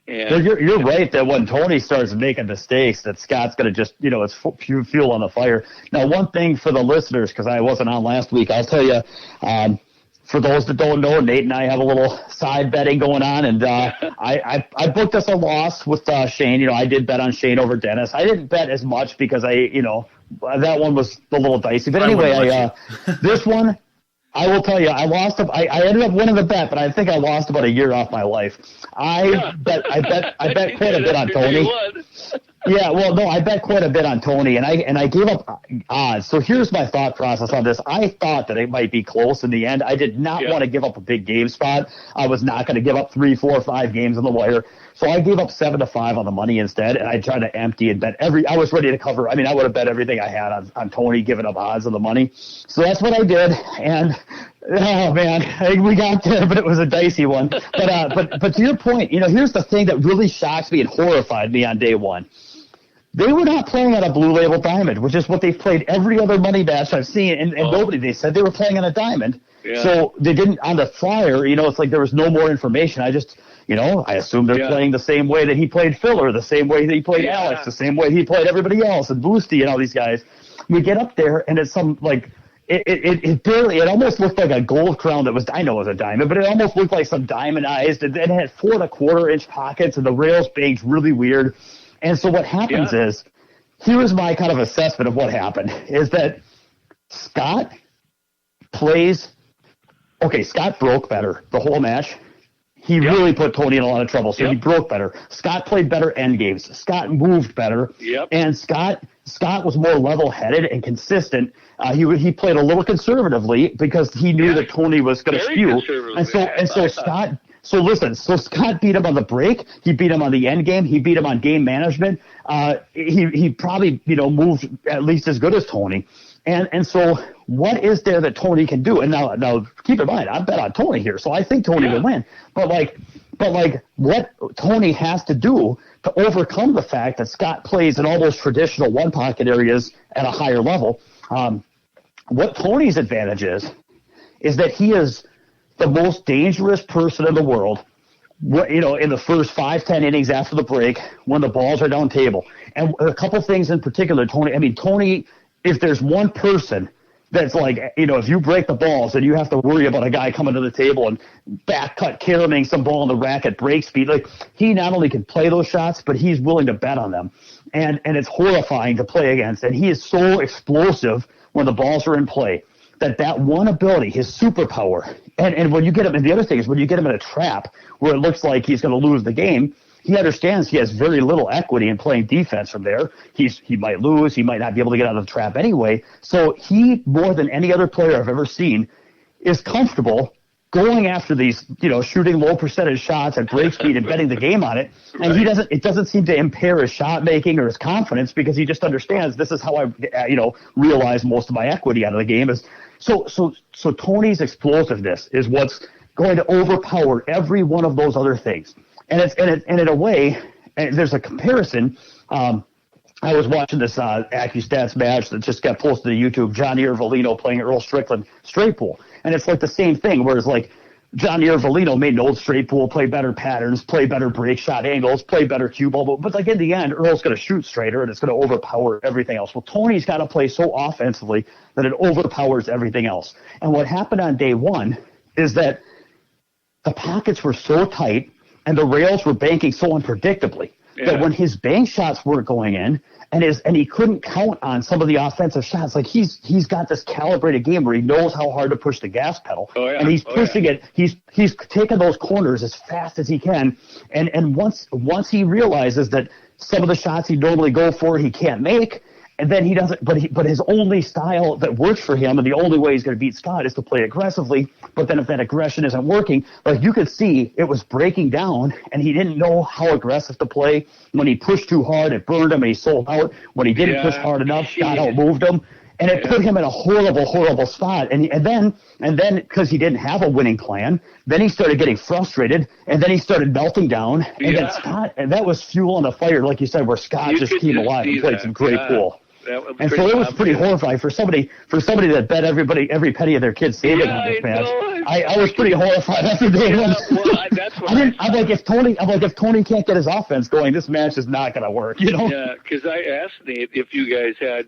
And you're right that when Tony starts making mistakes, that Scott's going to just, it's fuel on the fire. Now, one thing for the listeners, because I wasn't on last week, I'll tell you, for those that don't know, Nate and I have a little side betting going on, and I booked us a loss with Shane. I did bet on Shane over Dennis. I didn't bet as much because that one was a little dicey. But anyway, this one, I will tell you, I lost. I ended up winning the bet, but I think I lost about a year off my life. I bet quite a bit on Tony. Yeah, well, no, I bet quite a bit on Tony, and I gave up odds. So here's my thought process on this. I thought that it might be close in the end. I did not want to give up a big game spot. I was not going to give up 3, 4, 5 games on the wire. So I gave up 7-5 on the money instead, and I tried to empty and bet I was ready to cover. I mean, I would have bet everything I had on Tony, giving up odds on the money. So that's what I did, and oh man, we got there, but it was a dicey one. But to your point, here's the thing that really shocks me and horrified me on day one. They were not playing on a blue label diamond, which is what they've played every other money match I've seen, and nobody. They said they were playing on a diamond, so they didn't on the flyer. It's like there was no more information. I just. I assume they're playing the same way that he played Filler, the same way that he played Alex, the same way he played everybody else, and Boosty and all these guys. We get up there, and it's some, like, it almost looked like a gold crown that was, I know it was a diamond, but it almost looked like some diamondized, and it had 4 1/4-inch pockets, and the rails banked really weird. And so what happens is, here's my kind of assessment of what happened, is that Scott broke better the whole match. He really put Tony in a lot of trouble, so he broke better. Scott played better end games. Scott moved better, and Scott was more level-headed and consistent. He played a little conservatively because he knew that Tony was going to spew, so Scott. So listen, Scott beat him on the break. He beat him on the end game. He beat him on game management. He probably moved at least as good as Tony. And so what is there that Tony can do? And now keep in mind, I bet on Tony here, so I think Tony will win. But what Tony has to do to overcome the fact that Scott plays in all those traditional one pocket areas at a higher level, what Tony's advantage is that he is the most dangerous person in the world, in the first 5-10 innings after the break when the balls are down table. And a couple things in particular, Tony, if there's one person that's like, if you break the balls and you have to worry about a guy coming to the table and back cut carrying some ball in the rack at break speed, like he not only can play those shots, but he's willing to bet on them. And it's horrifying to play against. And he is so explosive when the balls are in play that one ability, his superpower, and when you get him, and the other thing is when you get him in a trap where it looks like he's going to lose the game, he understands he has very little equity in playing defense from there. He might lose. He might not be able to get out of the trap anyway. So he, more than any other player I've ever seen, is comfortable going after these, shooting low percentage shots at break speed and betting the game on it. And it doesn't seem to impair his shot making or his confidence because he just understands this is how I, realize most of my equity out of the game is. So Tony's explosiveness is what's going to overpower every one of those other things. And in a way, there's a comparison. I was watching this AccuStats match that just got posted to YouTube. Johnny Irvolino playing Earl Strickland straight pool, and it's like the same thing. Whereas like Johnny Irvolino made an old straight pool, play better patterns, play better break shot angles, play better cue ball. But like in the end, Earl's going to shoot straighter, and it's going to overpower everything else. Well, Tony's got to play so offensively that it overpowers everything else. And what happened on day one is that the pockets were so tight and the rails were banking so unpredictably that when his bank shots weren't going in and he couldn't count on some of the offensive shots, like he's got this calibrated game where he knows how hard to push the gas pedal and he's pushing it. He's taking those corners as fast as he can. And once he realizes that some of the shots he normally go for, he can't make, and then he doesn't, but his only style that works for him and the only way he's going to beat Scott is to play aggressively. But then if that aggression isn't working, like you could see it was breaking down and he didn't know how aggressive to play. When he pushed too hard, it burned him and he sold out. When he didn't push hard enough, Scott outmoved him. And it put him in a horrible, horrible spot. And then because he didn't have a winning plan, then he started getting frustrated, and then he started melting down. And then Scott, and that was fuel on the fire, like you said, where Scott just came alive and played some great pool. And so it was pretty horrifying for somebody that bet every penny of their kids saving on this match. I was pretty horrified after day one. I'm like, if Tony can't get his offense going, this match is not going to work. Yeah, because I asked Nate if you guys had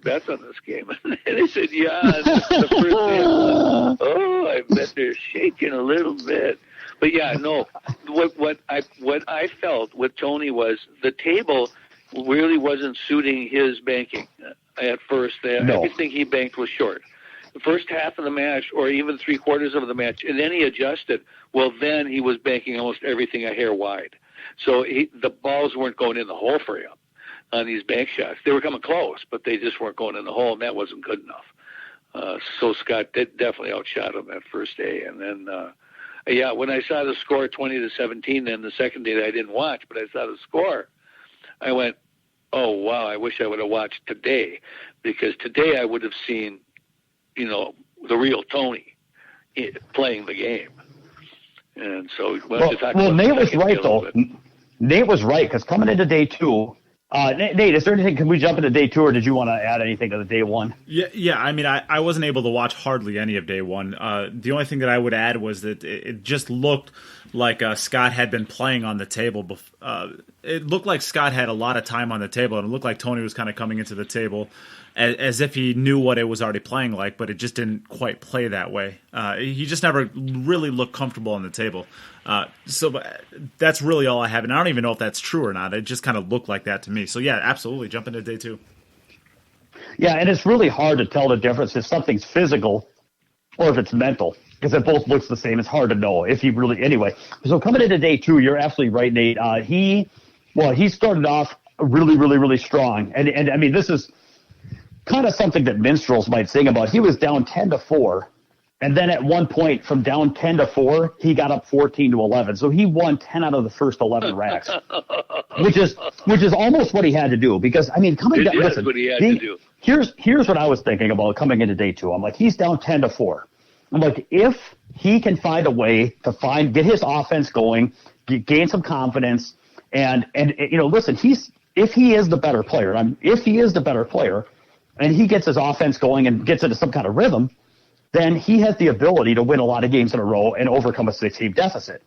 bets on this game, and they said, the first day, I bet they're shaking a little bit. But what I felt with Tony was the table really wasn't suiting his banking at first. Everything he banked was short. The first half of the match, or even 3/4 of the match, and then he adjusted. Well, then he was banking almost everything a hair wide. So the balls weren't going in the hole for him on these bank shots. They were coming close, but they just weren't going in the hole, and that wasn't good enough. So Scott definitely outshot him that first day. And then, when I saw the score 20-17, then the second day that I didn't watch, but I saw the score, I went, oh, wow, I wish I would have watched today, because today I would have seen, the real Tony playing the game. And so, Nate was right, though. Nate was right, because coming into day two, Nate, is there anything, can we jump into day two, or did you want to add anything to the day one? Yeah. I mean, I wasn't able to watch hardly any of day one. The only thing that I would add was that it just looked like Scott had been playing on the table. It looked like Scott had a lot of time on the table, and it looked like Tony was kind of coming into the table as if he knew what it was already playing like, but it just didn't quite play that way. He just never really looked comfortable on the table. So that's really all I have, and I don't even know if that's true or not. It just kind of looked like that to me. So yeah, absolutely, jump into day two. Yeah, and it's really hard to tell the difference if something's physical or if it's mental, because it both looks the same. It's hard to know if he really. Anyway, so coming into day two, you're absolutely right, Nate. He started off really, really, really strong, and I mean, this is kind of something that minstrels might sing about. He was down 10-4. And then at one point, from down 10-4, he got up 14-11. So he won 10 out of the first 11 racks, which is almost what he had to do. Because I mean, coming down, listen, what he had to do. here's what I was thinking about coming into day 2. I'm like, he's down 10-4. I'm like, if he can find a way to get his offense going, gain some confidence, and listen, if he is the better player, and he gets his offense going and gets into some kind of rhythm, then he has the ability to win a lot of games in a row and overcome a 6-game deficit.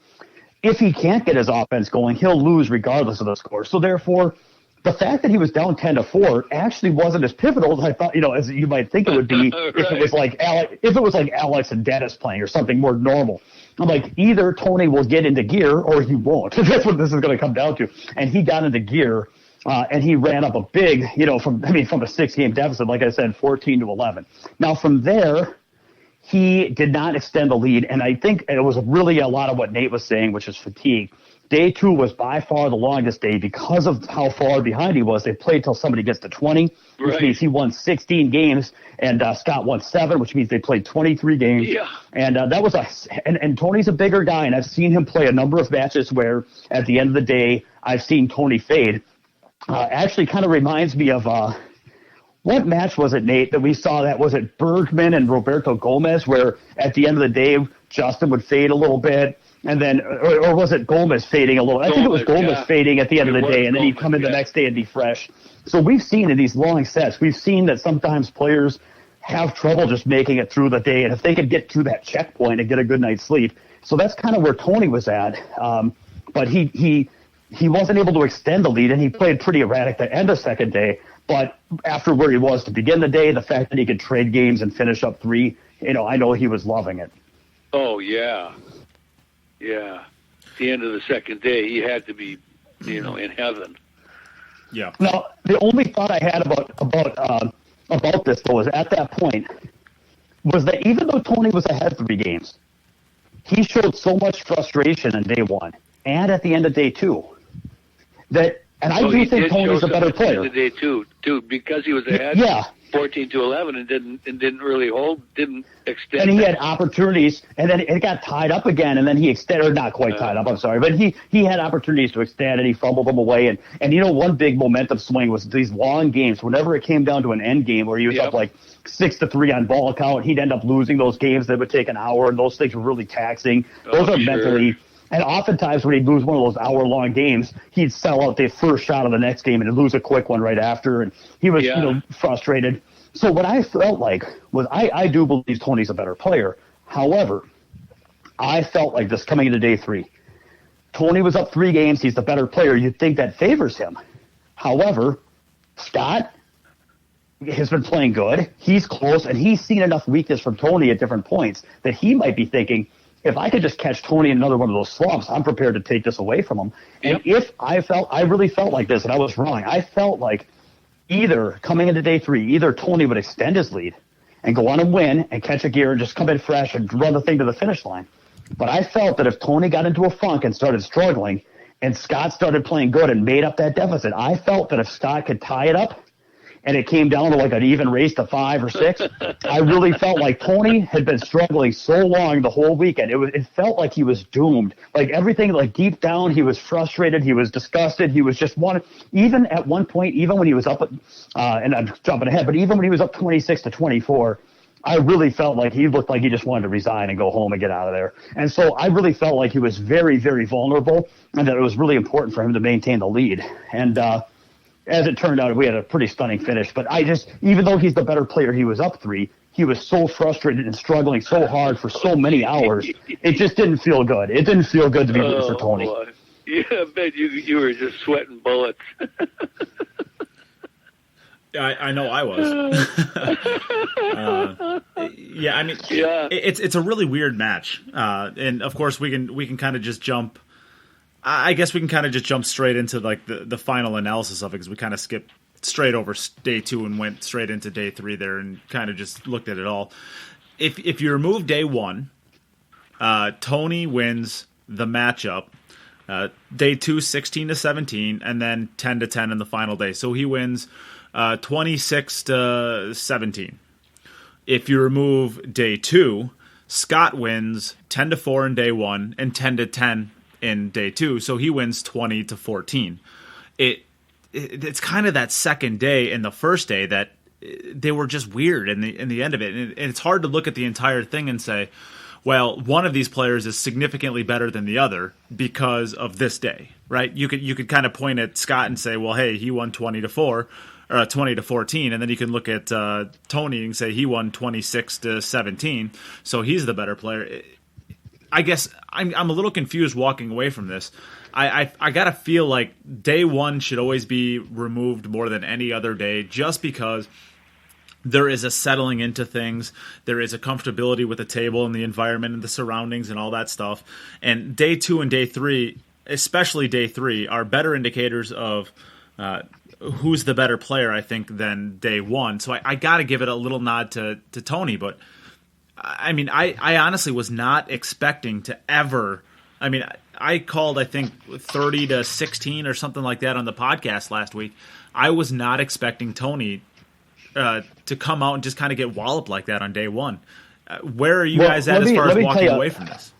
If he can't get his offense going, he'll lose regardless of the score. So therefore, the fact that he was down 10-4 actually wasn't as pivotal as I thought, as you might think it would be Right. if it was like Alex and Dennis playing or something more normal. I'm like, either Tony will get into gear or he won't. That's what this is going to come down to. And he got into gear, and he ran up a big, from a 6-game deficit, like I said, 14-11. Now from there, he did not extend the lead, and I think it was really a lot of what Nate was saying, which is fatigue. Day 2 was by far the longest day because of how far behind he was. They played till somebody gets to 20, which means he won 16 games, and Scott won 7, which means they played 23 games. Yeah. And that was and Tony's a bigger guy, and I've seen him play a number of matches where at the end of the day, I've seen Tony fade. Actually kind of reminds me of what match was it, Nate, that we saw that? Was it Bergman and Roberto Gomez, where at the end of the day, Justin would fade a little bit, and then, or was it Gomez fading a little? I think it was Gomez fading at the end of the day, and then he'd come in the next day and be fresh. So we've seen in these long sets, we've seen that sometimes players have trouble just making it through the day, and if they could get through that checkpoint and get a good night's sleep. So that's kind of where Tony was at, but he wasn't able to extend the lead, and he played pretty erratic to end the second day. But after where he was to begin the day, the fact that he could trade games and finish up 3, I know he was loving it. Oh, yeah. Yeah. At the end of the second day, he had to be, in heaven. Yeah. Now, the only thought I had about this, though, is at that point, was that even though Tony was ahead 3 games, he showed so much frustration in day 1 and at the end of day 2 that. And I do think Tony's a better player. Day two, because he was ahead. 14-11 and didn't really didn't extend. And he had opportunities, and then it got tied up again, and then he extended, or not quite tied up, I'm sorry, but he had opportunities to extend, and he fumbled them away. And one big momentum swing was these long games. Whenever it came down to an end game where he was up like 6-3 on ball count, he'd end up losing those games that would take an hour, and those things were really taxing. Those are mentally. And oftentimes when he'd lose one of those hour-long games, he'd sell out the first shot of the next game and lose a quick one right after. And he was frustrated. So what I felt like was I do believe Tony's a better player. However, I felt like this coming into day 3. Tony was up 3 games. He's the better player. You'd think that favors him. However, Scott has been playing good. He's close, and he's seen enough weakness from Tony at different points that he might be thinking, if I could just catch Tony in another one of those slumps, I'm prepared to take this away from him. And if I really felt like this, and I was wrong, I felt like either coming into day 3, either Tony would extend his lead and go on and win and catch a gear and just come in fresh and run the thing to the finish line. But I felt that if Tony got into a funk and started struggling and Scott started playing good and made up that deficit, I felt that if Scott could tie it up and it came down to like an even race to 5 or 6, I really felt like Tony had been struggling so long the whole weekend. It felt like he was doomed. Like everything, like deep down, he was frustrated. He was disgusted. He was just even at one point, even when he was up, and I'm jumping ahead, but even when he was up 26-24, I really felt like he looked like he just wanted to resign and go home and get out of there. And so I really felt like he was very, very vulnerable and that it was really important for him to maintain the lead. And, as it turned out, we had a pretty stunning finish. But even though he's the better player, he was up 3. He was so frustrated and struggling so hard for so many hours. It just didn't feel good. It didn't feel good to be rooting for Tony. Boy. Yeah, I bet you were just sweating bullets. I know I was. It's a really weird match, and of course we can kind of just jump. I guess we can kind of just jump straight into like the final analysis of it, because we kind of skipped straight over day 2 and went straight into day 3 there and kind of just looked at it all. If you remove day 1, Tony wins the matchup. Day 2, 16-17, and then 10-10 in the final day. So he wins 26-17. If you remove day 2, Scott wins 10-4 in day 1 and 10-10 in day 2, so he wins 20-14. It's kind of that second day and the first day that they were just weird in the end of it. And it's hard to look at the entire thing and say, well, one of these players is significantly better than the other because of this day, right? You could kind of point at Scott and say, well, hey, he won 20-4 or 20-14, and then you can look at Tony and say he won 26-17, so he's the better player. I guess I'm a little confused walking away from this. I gotta feel like day one should always be removed more than any other day, just because there is a settling into things. There is a comfortability with the table and the environment and the surroundings and all that stuff. And day two and day three, especially day three, are better indicators of who's the better player, I think, than day one. So I got to give it a little nod to Tony. But, I mean, I honestly was not expecting to ever – I mean, I called, I think, 30-16 or something like that on the podcast last week. I was not expecting Tony to come out and just kind of get walloped like that on day one. Where are you guys at as far as walking away from this?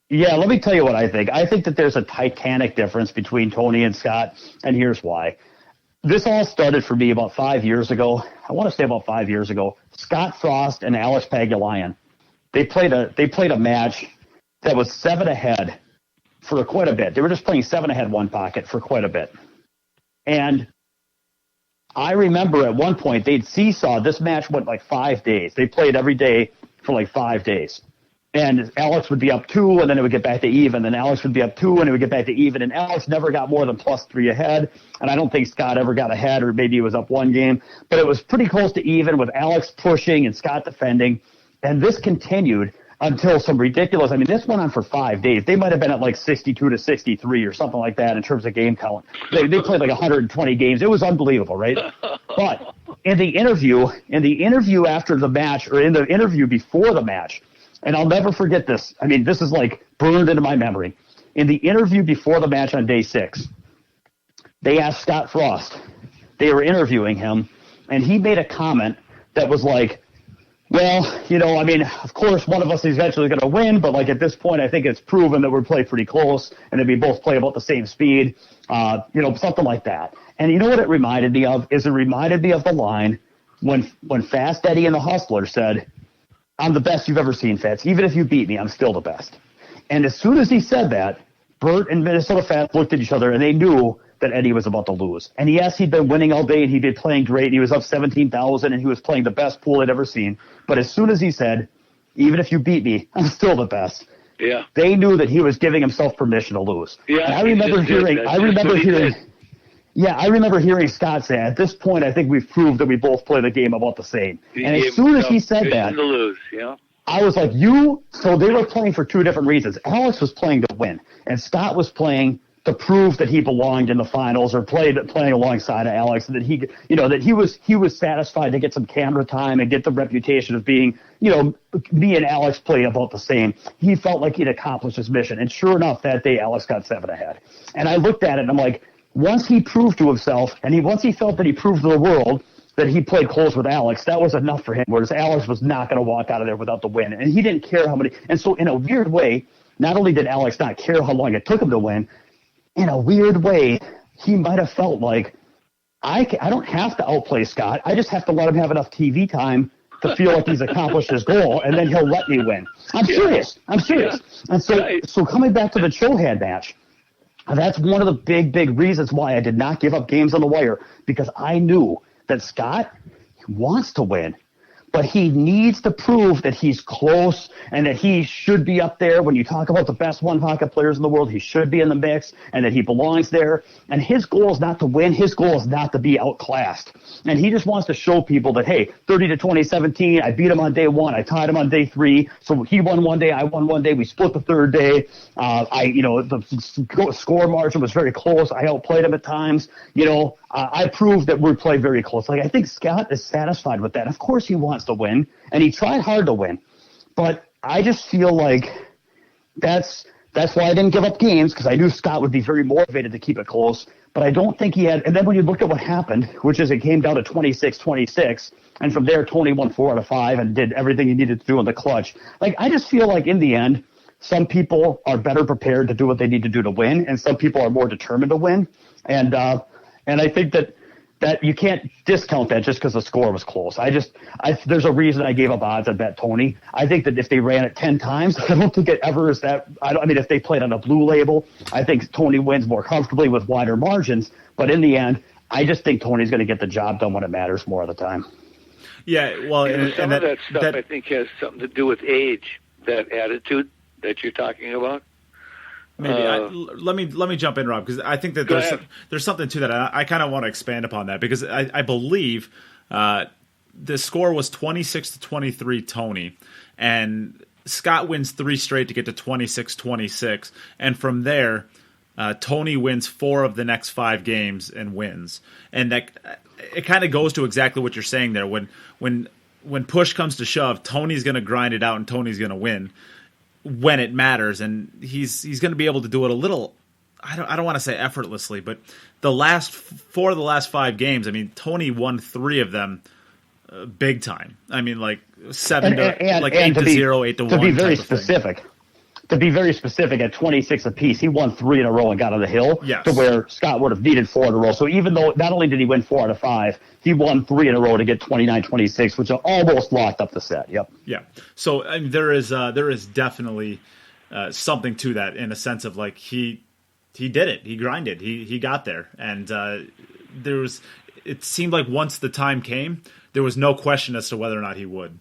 Yeah, let me tell you what I think. I think that there's a titanic difference between Tony and Scott, and here's why. This all started for me about 5 years ago. I want to say about 5 years ago. Scott Frost and Alex Pagulayan, they played a match that was 7 ahead for quite a bit. They were just playing 7 ahead one pocket for quite a bit. And I remember at one point they'd seesaw. This match went like 5 days. They played every day for like 5 days. And Alex would be up 2, and then it would get back to even. Then Alex would be up 2, and it would get back to even. And Alex never got more than +3 ahead. And I don't think Scott ever got ahead, or maybe he was up 1 game. But it was pretty close to even with Alex pushing and Scott defending. And this continued until some ridiculous – I mean, this went on for 5 days. They might have been at like 62-63 or something like that in terms of game count. They played like 120 games. It was unbelievable, right? But in the interview after the match, or in the interview before the match, and I'll never forget this. I mean, this is like burned into my memory. In the interview before the match on day 6, they asked Scott Frost. They were interviewing him, and he made a comment that was like, well, you know, I mean, of course, one of us is eventually going to win, but like at this point, I think it's proven that we're playing pretty close and that we both play about the same speed, you know, something like that. And you know what it reminded me of? It reminded me of the line when Fast Eddie and the Hustler said, I'm the best you've ever seen, Fats. Even if you beat me, I'm still the best. And as soon as he said that, Bert and Minnesota Fats looked at each other, and they knew that Eddie was about to lose. And yes, he'd been winning all day, and he'd been playing great, and he was up 17,000, and he was playing the best pool I'd ever seen. But as soon as he said, even if you beat me, I'm still the best, yeah, they knew that he was giving himself permission to lose. Yeah, and I remember hearing Scott say, at this point, I think we've proved that we both play the game about the same. And as soon as he said that, to lose, yeah. I was like, so they were playing for 2 different reasons. Alex was playing to win, and Scott was playing to prove that he belonged in the finals, or playing alongside of Alex, and that he was satisfied to get some camera time and get the reputation of being, you know, me and Alex play about the same. He felt like he'd accomplished his mission, and sure enough, that day Alex got 7 ahead. And I looked at it and I'm like, once he proved to himself, and once he felt that he proved to the world that he played close with Alex, that was enough for him, whereas Alex was not going to walk out of there without the win. And he didn't care how many. And so in a weird way, not only did Alex not care how long it took him to win, in a weird way, he might have felt like, I don't have to outplay Scott. I just have to let him have enough TV time to feel like he's accomplished his goal, and then he'll let me win. I'm serious. And so coming back to the Chohan match, that's one of the big reasons why I did not give up games on the wire, because I knew that Scott wants to win, but he needs to prove that he's close and that he should be up there. When you talk about the best one-pocket players in the world, he should be in the mix and that he belongs there. And his goal is not to win. His goal is not to be outclassed. And he just wants to show people that, hey, 30-20-17, I beat him on day 1. I tied him on day 3. So he won one day, I won one day. We split the third day. The score margin was very close. I outplayed him at times. You know, I proved that we play very close. Like, I think Scott is satisfied with that. Of course he wants to win, and he tried hard to win. But I just feel like that's why I didn't give up games, because I knew Scott would be very motivated to keep it close. But I don't think he had – and then when you look at what happened, which is it came down to 26-26, and from there Tony won 4 out of 5 and did everything he needed to do in the clutch. Like, I just feel like in the end, some people are better prepared to do what they need to do to win, and some people are more determined to win. And I think that that you can't discount that just because the score was close. There's a reason I gave up odds on bet Tony. I think that if they ran it 10 times, I don't think it ever is that. I mean, if they played on a blue label, I think Tony wins more comfortably with wider margins. But in the end, I just think Tony's going to get the job done when it matters more of the time. Yeah, well, and some of that stuff I think has something to do with age, that attitude that you're talking about. Maybe let me jump in, Rob, because I think that there's something to that. I kind of want to expand upon that because I believe the score was 26-23 Tony, and Scott wins 3 straight to get to 26-26, and from there Tony wins 4 of the next 5 games and wins, and that it kind of goes to exactly what you're saying there. When push comes to shove, Tony's going to grind it out and Tony's going to win when it matters, and he's going to be able to do it a little. I don't want to say effortlessly, but the last 4 of the last 5 games, I mean, Tony won 3 of them big time. I mean, like 7 to 8-0, 8-1. To be very specific. To be very specific, at 26 apiece, he won 3 in a row and got on the hill. Yes. To where Scott would have needed 4 in a row. So even though not only did he win 4 out of 5, he won 3 in a row to get 29-26, which almost locked up the set. Yep. Yeah. So I mean, there is definitely something to that in a sense of like he did it, he grinded, he got there, and it seemed like once the time came, there was no question as to whether or not he would,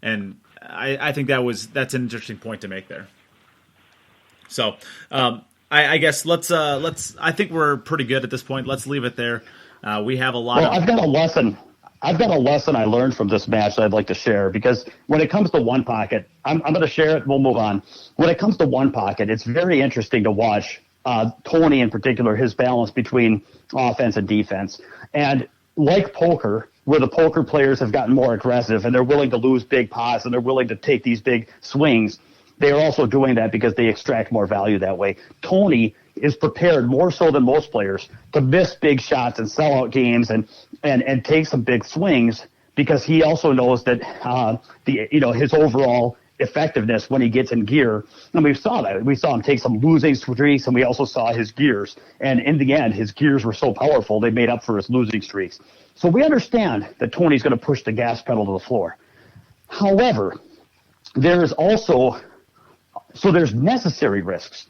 and I think that's an interesting point to make there. So I guess let's I think we're pretty good at this point. Let's leave it there. We have a lot. Well, I've got a lesson I learned from this match that I'd like to share, because when it comes to one pocket, I'm going to share it. We'll move on. When it comes to one pocket, it's very interesting to watch Tony in particular, his balance between offense and defense. And like poker, where the poker players have gotten more aggressive and they're willing to lose big pots and they're willing to take these big swings, they are also doing that because they extract more value that way. Tony is prepared more so than most players to miss big shots and sell out games and take some big swings, because he also knows that his overall effectiveness when he gets in gear. And we saw that. We saw him take some losing streaks, and we also saw his gears. And in the end, his gears were so powerful, they made up for his losing streaks. So we understand that Tony's going to push the gas pedal to the floor. However, there's necessary risks.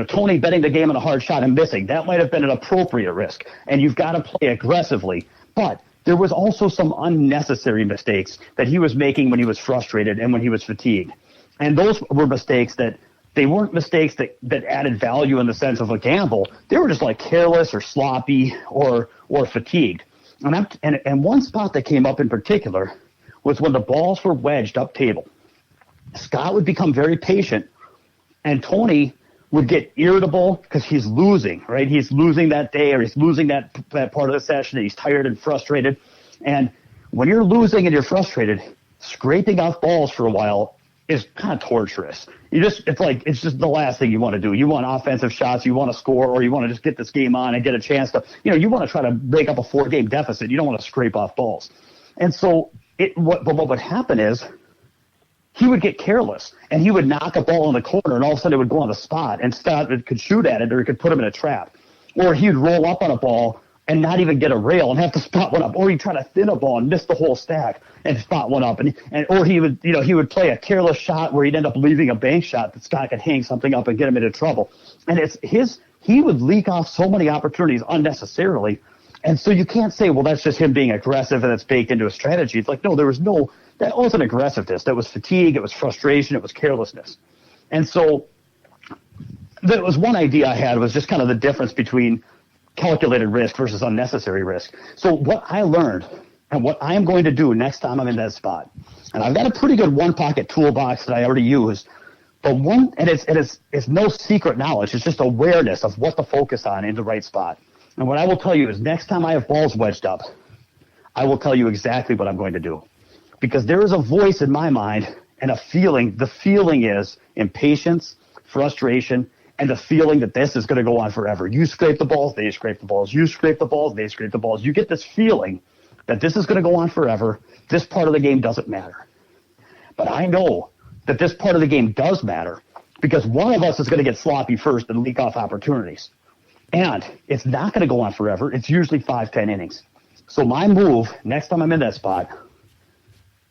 Tony betting the game on a hard shot and missing, that might have been an appropriate risk, and you've got to play aggressively. But there was also some unnecessary mistakes that he was making when he was frustrated and when he was fatigued. And those were mistakes that they weren't mistakes that added value in the sense of a gamble. They were just like careless or sloppy or fatigued. And one spot that came up in particular was when the balls were wedged up table. Scott would become very patient, and Tony would get irritable because he's losing, right? He's losing that day, or he's losing that part of the session, and he's tired and frustrated. And when you're losing and you're frustrated, scraping off balls for a while is kind of torturous. It's just the last thing you want to do. You want offensive shots, you want to score, or you want to just get this game on and get a chance to, you want to try to break up a 4-game deficit. You don't want to scrape off balls. And so what would happen is, he would get careless, and he would knock a ball in the corner, and all of a sudden it would go on the spot, and Scott could shoot at it, or he could put him in a trap. Or he'd roll up on a ball and not even get a rail and have to spot one up. Or he'd try to thin a ball and miss the whole stack and spot one up. Or he would play a careless shot where he'd end up leaving a bank shot that Scott could hang something up and get him into trouble. And he would leak off so many opportunities unnecessarily. And so you can't say, well, that's just him being aggressive and it's baked into his strategy. It's like, no, that wasn't aggressiveness. That was fatigue. It was frustration. It was carelessness. And so there was one idea I had, was just kind of the difference between calculated risk versus unnecessary risk. So what I learned and what I'm going to do next time I'm in that spot, and I've got a pretty good one-pocket toolbox that I already use, but it's no secret knowledge. It's just awareness of what to focus on in the right spot. And what I will tell you is, next time I have balls wedged up, I will tell you exactly what I'm going to do. Because there is a voice in my mind and a feeling. The feeling is impatience, frustration, and the feeling that this is going to go on forever. You scrape the balls, they scrape the balls. You scrape the balls, they scrape the balls. You get this feeling that this is going to go on forever. This part of the game doesn't matter. But I know that this part of the game does matter, because one of us is going to get sloppy first and leak off opportunities. And it's not going to go on forever. It's usually 5-10 innings. So my move, next time I'm in that spot,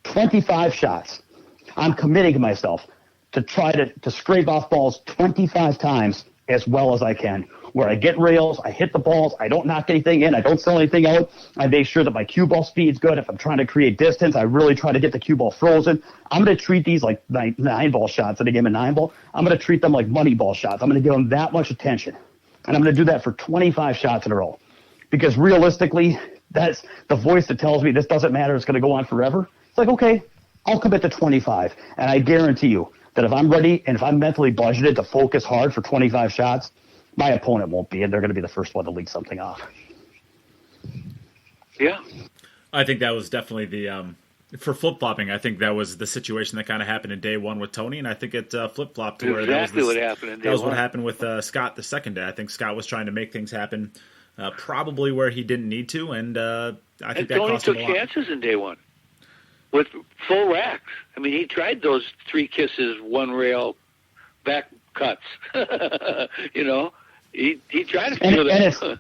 25 shots. I'm committing to myself to try to scrape off balls 25 times as well as I can, where I get rails, I hit the balls, I don't knock anything in, I don't sell anything out, I make sure that my cue ball speed's good. If I'm trying to create distance, I really try to get the cue ball frozen. I'm going to treat these like nine ball shots in a game of 9-ball. I'm going to treat them like money ball shots. I'm going to give them that much attention. And I'm going to do that for 25 shots in a row. Because realistically, that's the voice that tells me this doesn't matter, it's going to go on forever. It's like, okay, I'll commit to 25. And I guarantee you that if I'm ready and if I'm mentally budgeted to focus hard for 25 shots, my opponent won't be, and they're going to be the first one to leak something off. Yeah. I think that was definitely the for flip-flopping. I think that was the situation that kind of happened in day one with Tony, and I think it flip-flopped to where Exactly what happened in day that was one. what happened with Scott the second day. I think Scott was trying to make things happen probably where he didn't need to, and I think And that Tony cost him took a lot. chances in day one with full racks. I mean, he tried those 3 kisses, 1 rail, back cuts. You know, he tried to feel that.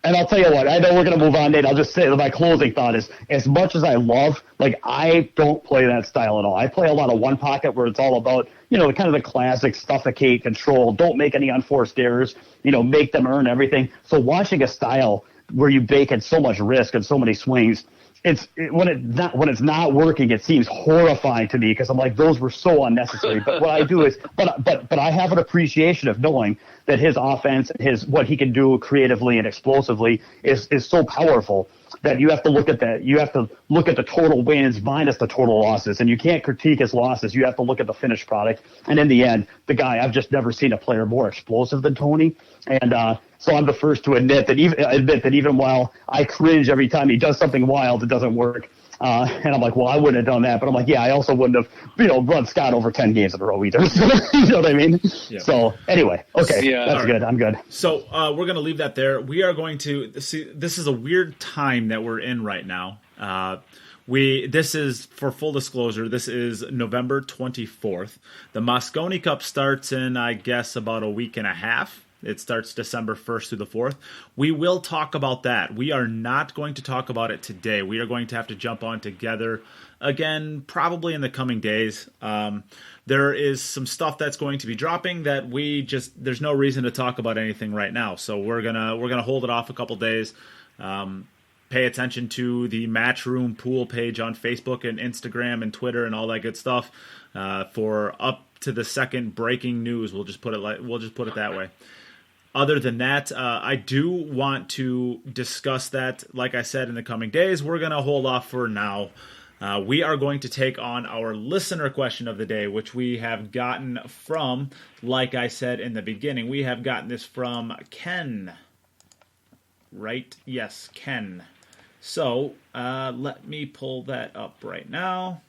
And I'll tell you what, I know we're going to move on, Nate. I'll just say that my closing thought is, as much as I love, like, I don't play that style at all. I play a lot of one pocket where it's all about, you know, kind of the classic suffocate, control, don't make any unforced errors, you know, make them earn everything. So watching a style where you bake in so much risk and so many swings, when it's not working, it seems horrifying to me because I'm like, those were so unnecessary. But what I do is, but I have an appreciation of knowing that his offense, what he can do creatively and explosively is so powerful that you have to look at that. You have to look at the total wins minus the total losses, and you can't critique his losses. You have to look at the finished product. And in the end, the guy, I've just never seen a player more explosive than Tony. And so I'm the first to admit that even while I cringe every time he does something wild, it doesn't work. And I'm like, well, I wouldn't have done that. But I'm like, yeah, I also wouldn't have, run Scott over 10 games in a row either. You know what I mean? Yeah. So anyway, okay, Yeah. that's good. I'm good. So we're going to leave that there. We are going to see. This is a weird time that we're in right now. This is, for full disclosure, this is November 24th. The Mosconi Cup starts in, I guess, about a week and a half. It starts December 1st through the 4th. We will talk about that. We are not going to talk about it today. We are going to have to jump on together again, probably in the coming days. There is some stuff that's going to be dropping that there's no reason to talk about anything right now. So we're gonna hold it off a couple days. Pay attention to the Matchroom Pool page on Facebook and Instagram and Twitter and all that good stuff for up to the second breaking news. We'll just put it that way. Other than that, I do want to discuss that, like I said, in the coming days. We're going to hold off for now. We are going to take on our listener question of the day, which we have gotten from, like I said in the beginning, we have gotten this from Ken. Right? Yes, Ken. So let me pull that up right now.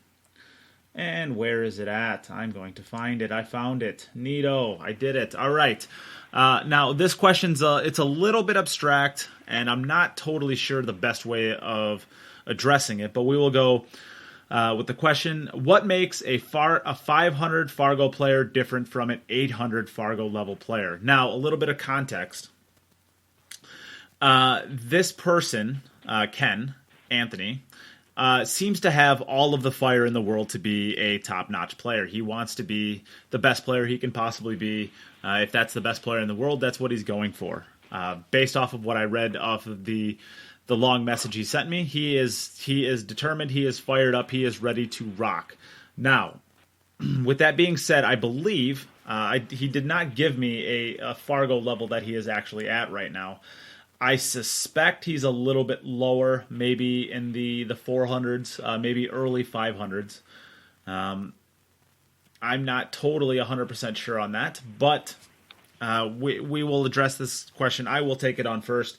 And where is it at? I'm going to find it. I found it. Neato. I did it. All right. Now, this question's it's a little bit abstract, and I'm not totally sure the best way of addressing it, but we will go with the question, what makes a 500 Fargo player different from an 800 Fargo level player? Now, a little bit of context. This person, Ken, Anthony, seems to have all of the fire in the world to be a top-notch player. He wants to be the best player he can possibly be. If that's the best player in the world, that's what he's going for. Based off of what I read off of the long message he sent me, he is determined, he is fired up, he is ready to rock. Now, with that being said, I believe he did not give me a Fargo level that he is actually at right now. I suspect he's a little bit lower, maybe in the 400s, maybe early 500s. I'm not totally 100% sure on that, but we will address this question. I will take it on first.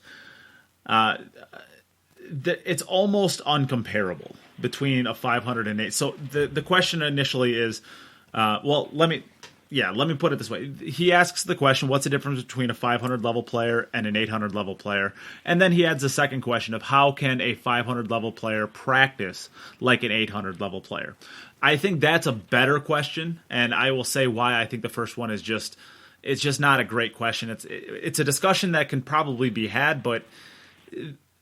It's almost uncomparable between a 500 and 8. So the question initially is, let me put it this way. He asks the question, what's the difference between a 500 level player and an 800 level player? And then he adds a second question of how can a 500 level player practice like an 800 level player? I think that's a better question, and I will say why I think the first one is just not a great question. It's a discussion that can probably be had, but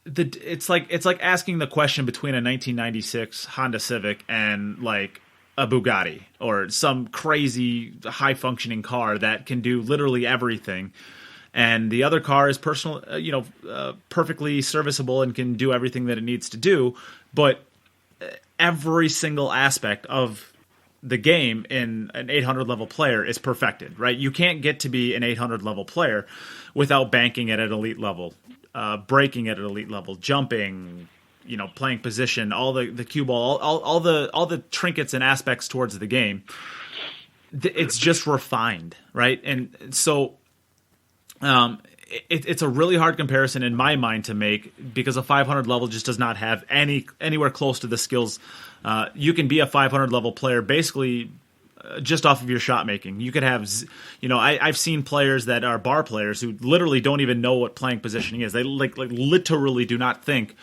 it's like asking the question between a 1996 Honda Civic and like a Bugatti or some crazy high functioning car that can do literally everything. And the other car is perfectly serviceable and can do everything that it needs to do. But every single aspect of the game in an 800 level player is perfected, right? You can't get to be an 800 level player without banking it at elite level, braking at an elite level, jumping, playing position, all the cue ball, all the trinkets and aspects towards the game. It's just refined, right? And so it's a really hard comparison in my mind to make because a 500 level just does not have anywhere close to the skills. You can be a 500 level player basically just off of your shot making. You could have, I've seen players that are bar players who literally don't even know what playing positioning is. They like literally do not think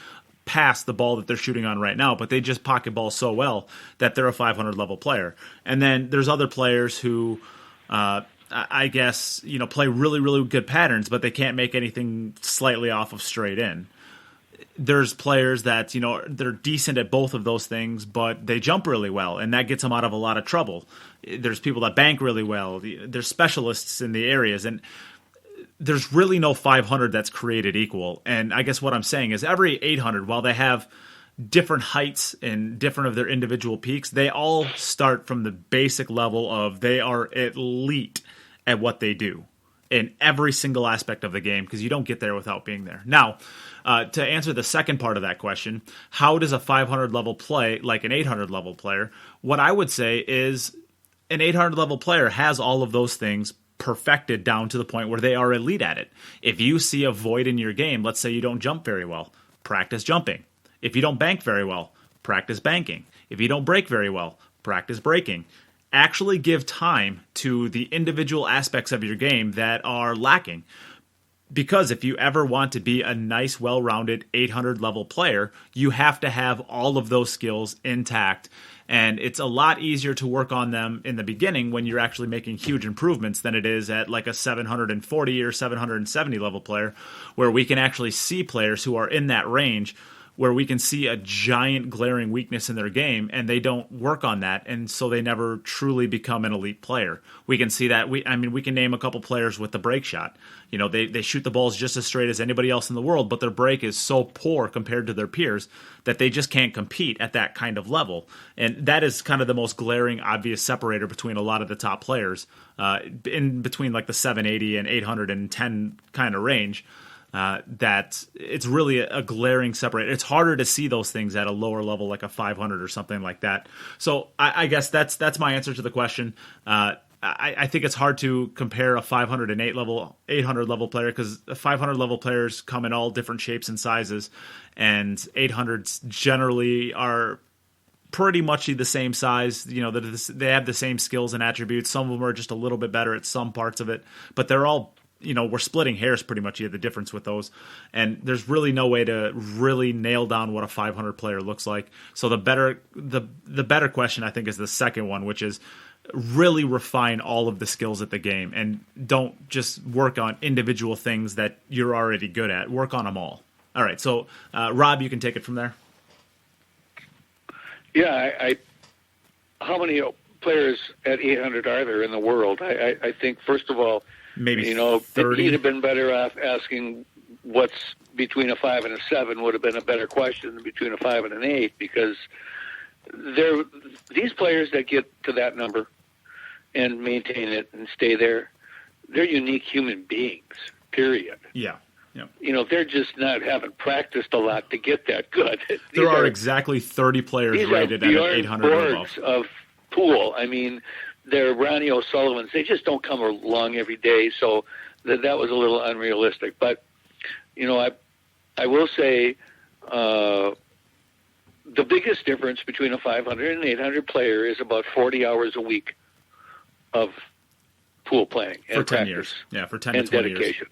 past the ball that they're shooting on right now, but they just pocket ball so well that they're a 500 level player. And then there's other players who, I guess, play really, really good patterns, but they can't make anything slightly off of straight in. There's players that, they're decent at both of those things, but they jump really well, and that gets them out of a lot of trouble. There's people that bank really well. There's specialists in the areas, and there's really no 500 that's created equal. And I guess what I'm saying is every 800, while they have different heights and different of their individual peaks, they all start from the basic level of they are elite at what they do in every single aspect of the game, because you don't get there without being there. Now, to answer the second part of that question, how does a 500 level play like an 800 level player? What I would say is an 800 level player has all of those things perfected down to the point where they are elite at it. If you see a void in your game, let's say you don't jump very well, practice jumping. If you don't bank very well, practice banking. If you don't break very well, practice breaking. Actually give time to the individual aspects of your game that are lacking. Because if you ever want to be a nice, well-rounded 800 level player, you have to have all of those skills intact. And it's a lot easier to work on them in the beginning when you're actually making huge improvements than it is at like a 740 or 770 level player, where we can actually see players who are in that range where we can see a giant glaring weakness in their game and they don't work on that, and so they never truly become an elite player. We can see that. We can name a couple players with the break shot. They shoot the balls just as straight as anybody else in the world, but their break is so poor compared to their peers that they just can't compete at that kind of level. And that is kind of the most glaring, obvious separator between a lot of the top players, in between like the 780 and 810 kind of range. That it's really a glaring separator. It's harder to see those things at a lower level, like a 500 or something like that. So I guess that's my answer to the question. I think it's hard to compare a 500 and 800 level player, because 500 level players come in all different shapes and sizes, and 800s generally are pretty much the same size. They have the same skills and attributes. Some of them are just a little bit better at some parts of it, but they're all, we're splitting hairs pretty much, the difference with those. And there's really no way to really nail down what a 500 player looks like. So the better question, I think, is the second one, which is really refine all of the skills at the game and don't just work on individual things that you're already good at. Work on them all. All right. So, Rob, you can take it from there. Yeah. How many players at 800 are there in the world? I think, first of all, maybe 30. He'd have been better off asking what's between a 5 and a 7 would have been a better question than between a 5 and an 8, because these players that get to that number and maintain it and stay there, they're unique human beings, period. Yeah. Yeah. They're just not having practiced a lot to get that good. There are exactly 30 players rated at 800 or above. Of pool. They're Ronnie O'Sullivan's. They just don't come along every day, so that was a little unrealistic. But, I will say the biggest difference between a 500 and 800 player is about 40 hours a week of pool playing and for 10 practice. Years. Yeah, for 10 and to 20 dedication.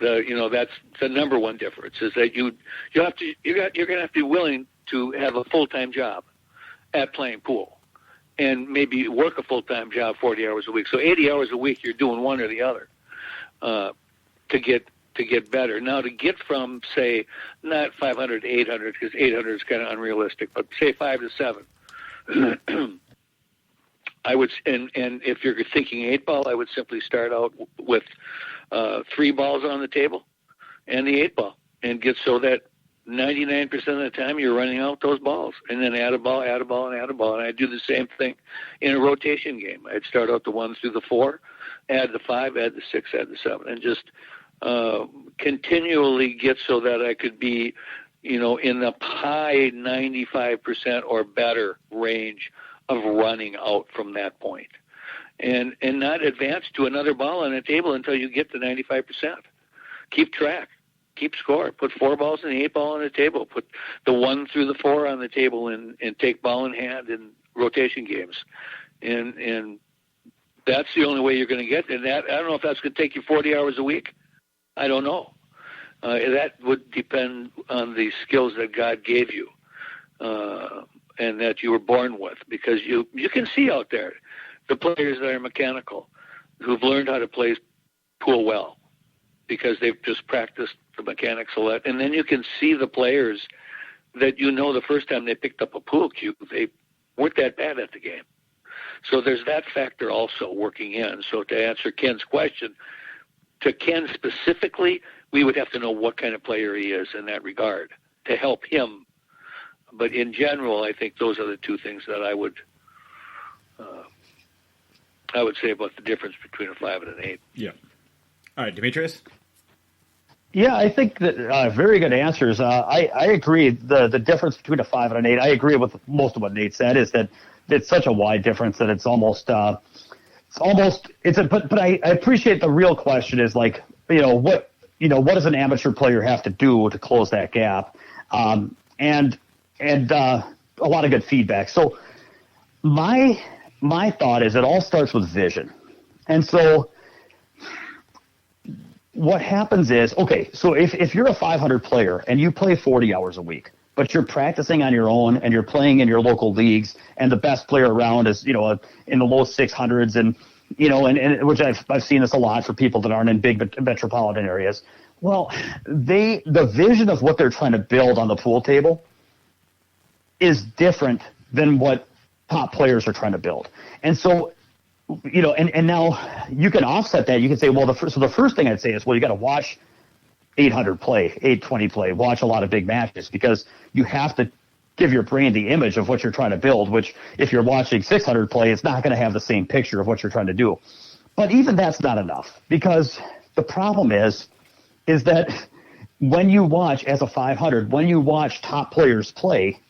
Years. That's the number one difference, is that you're going to have to be willing to have a full-time job at playing pool, and maybe work a full-time job 40 hours a week. So 80 hours a week, you're doing one or the other to to get better. Now, to get from, say, not 500 to 800, because 800 is kind of unrealistic, but say 5 to 7. I would, and if you're thinking 8-ball, I would simply start out with 3 balls on the table and the 8-ball, and get so that 99% of the time you're running out those balls, and then add a ball, add a ball, and add a ball. And I do the same thing in a rotation game. I'd start out the 1 through the 4, add the 5, add the 6, add the 7, and just continually get so that I could be, in the high 95% or better range of running out from that point, and not advance to another ball on the table until you get to 95%. Keep track. Keep score. Put 4 balls in the 8-ball on the table. Put the 1 through the 4 on the table, and take ball in hand in rotation games. And that's the only way you're going to get. And that, I don't know if that's going to take you 40 hours a week. I don't know. That would depend on the skills that God gave you, and that you were born with. Because you can see out there the players that are mechanical, who've learned how to play pool well, because they've just practiced the mechanics a lot. And then you can see the players that the first time they picked up a pool cue, they weren't that bad at the game. So there's that factor also working in. So to answer Ken's question, to Ken specifically, we would have to know what kind of player he is in that regard to help him. But in general, I think those are the 2 things that I would say about the difference between a 5 and an 8. Yeah. All right, Demetrius? Yeah, I think that very good answers. I agree. The difference between a 5 and an 8, I agree with most of what Nate said, is that it's such a wide difference that it's almost but I appreciate the real question is like, what does an amateur player have to do to close that gap? And a lot of good feedback. So my thought is it all starts with vision. And so what happens is, okay, so if you're a 500 player and you play 40 hours a week, but you're practicing on your own and you're playing in your local leagues, and the best player around is, in the low 600s, and, and which I've seen this a lot for people that aren't in big metropolitan areas. Well, the vision of what they're trying to build on the pool table is different than what top players are trying to build. And so, and now you can offset that. You can say, well, the first thing I'd say is, well, you got to watch 800 play, 820 play, watch a lot of big matches, because you have to give your brain the image of what you're trying to build, which if you're watching 600 play, it's not going to have the same picture of what you're trying to do. But even that's not enough, because the problem is that when you watch as a 500, when you watch top players play,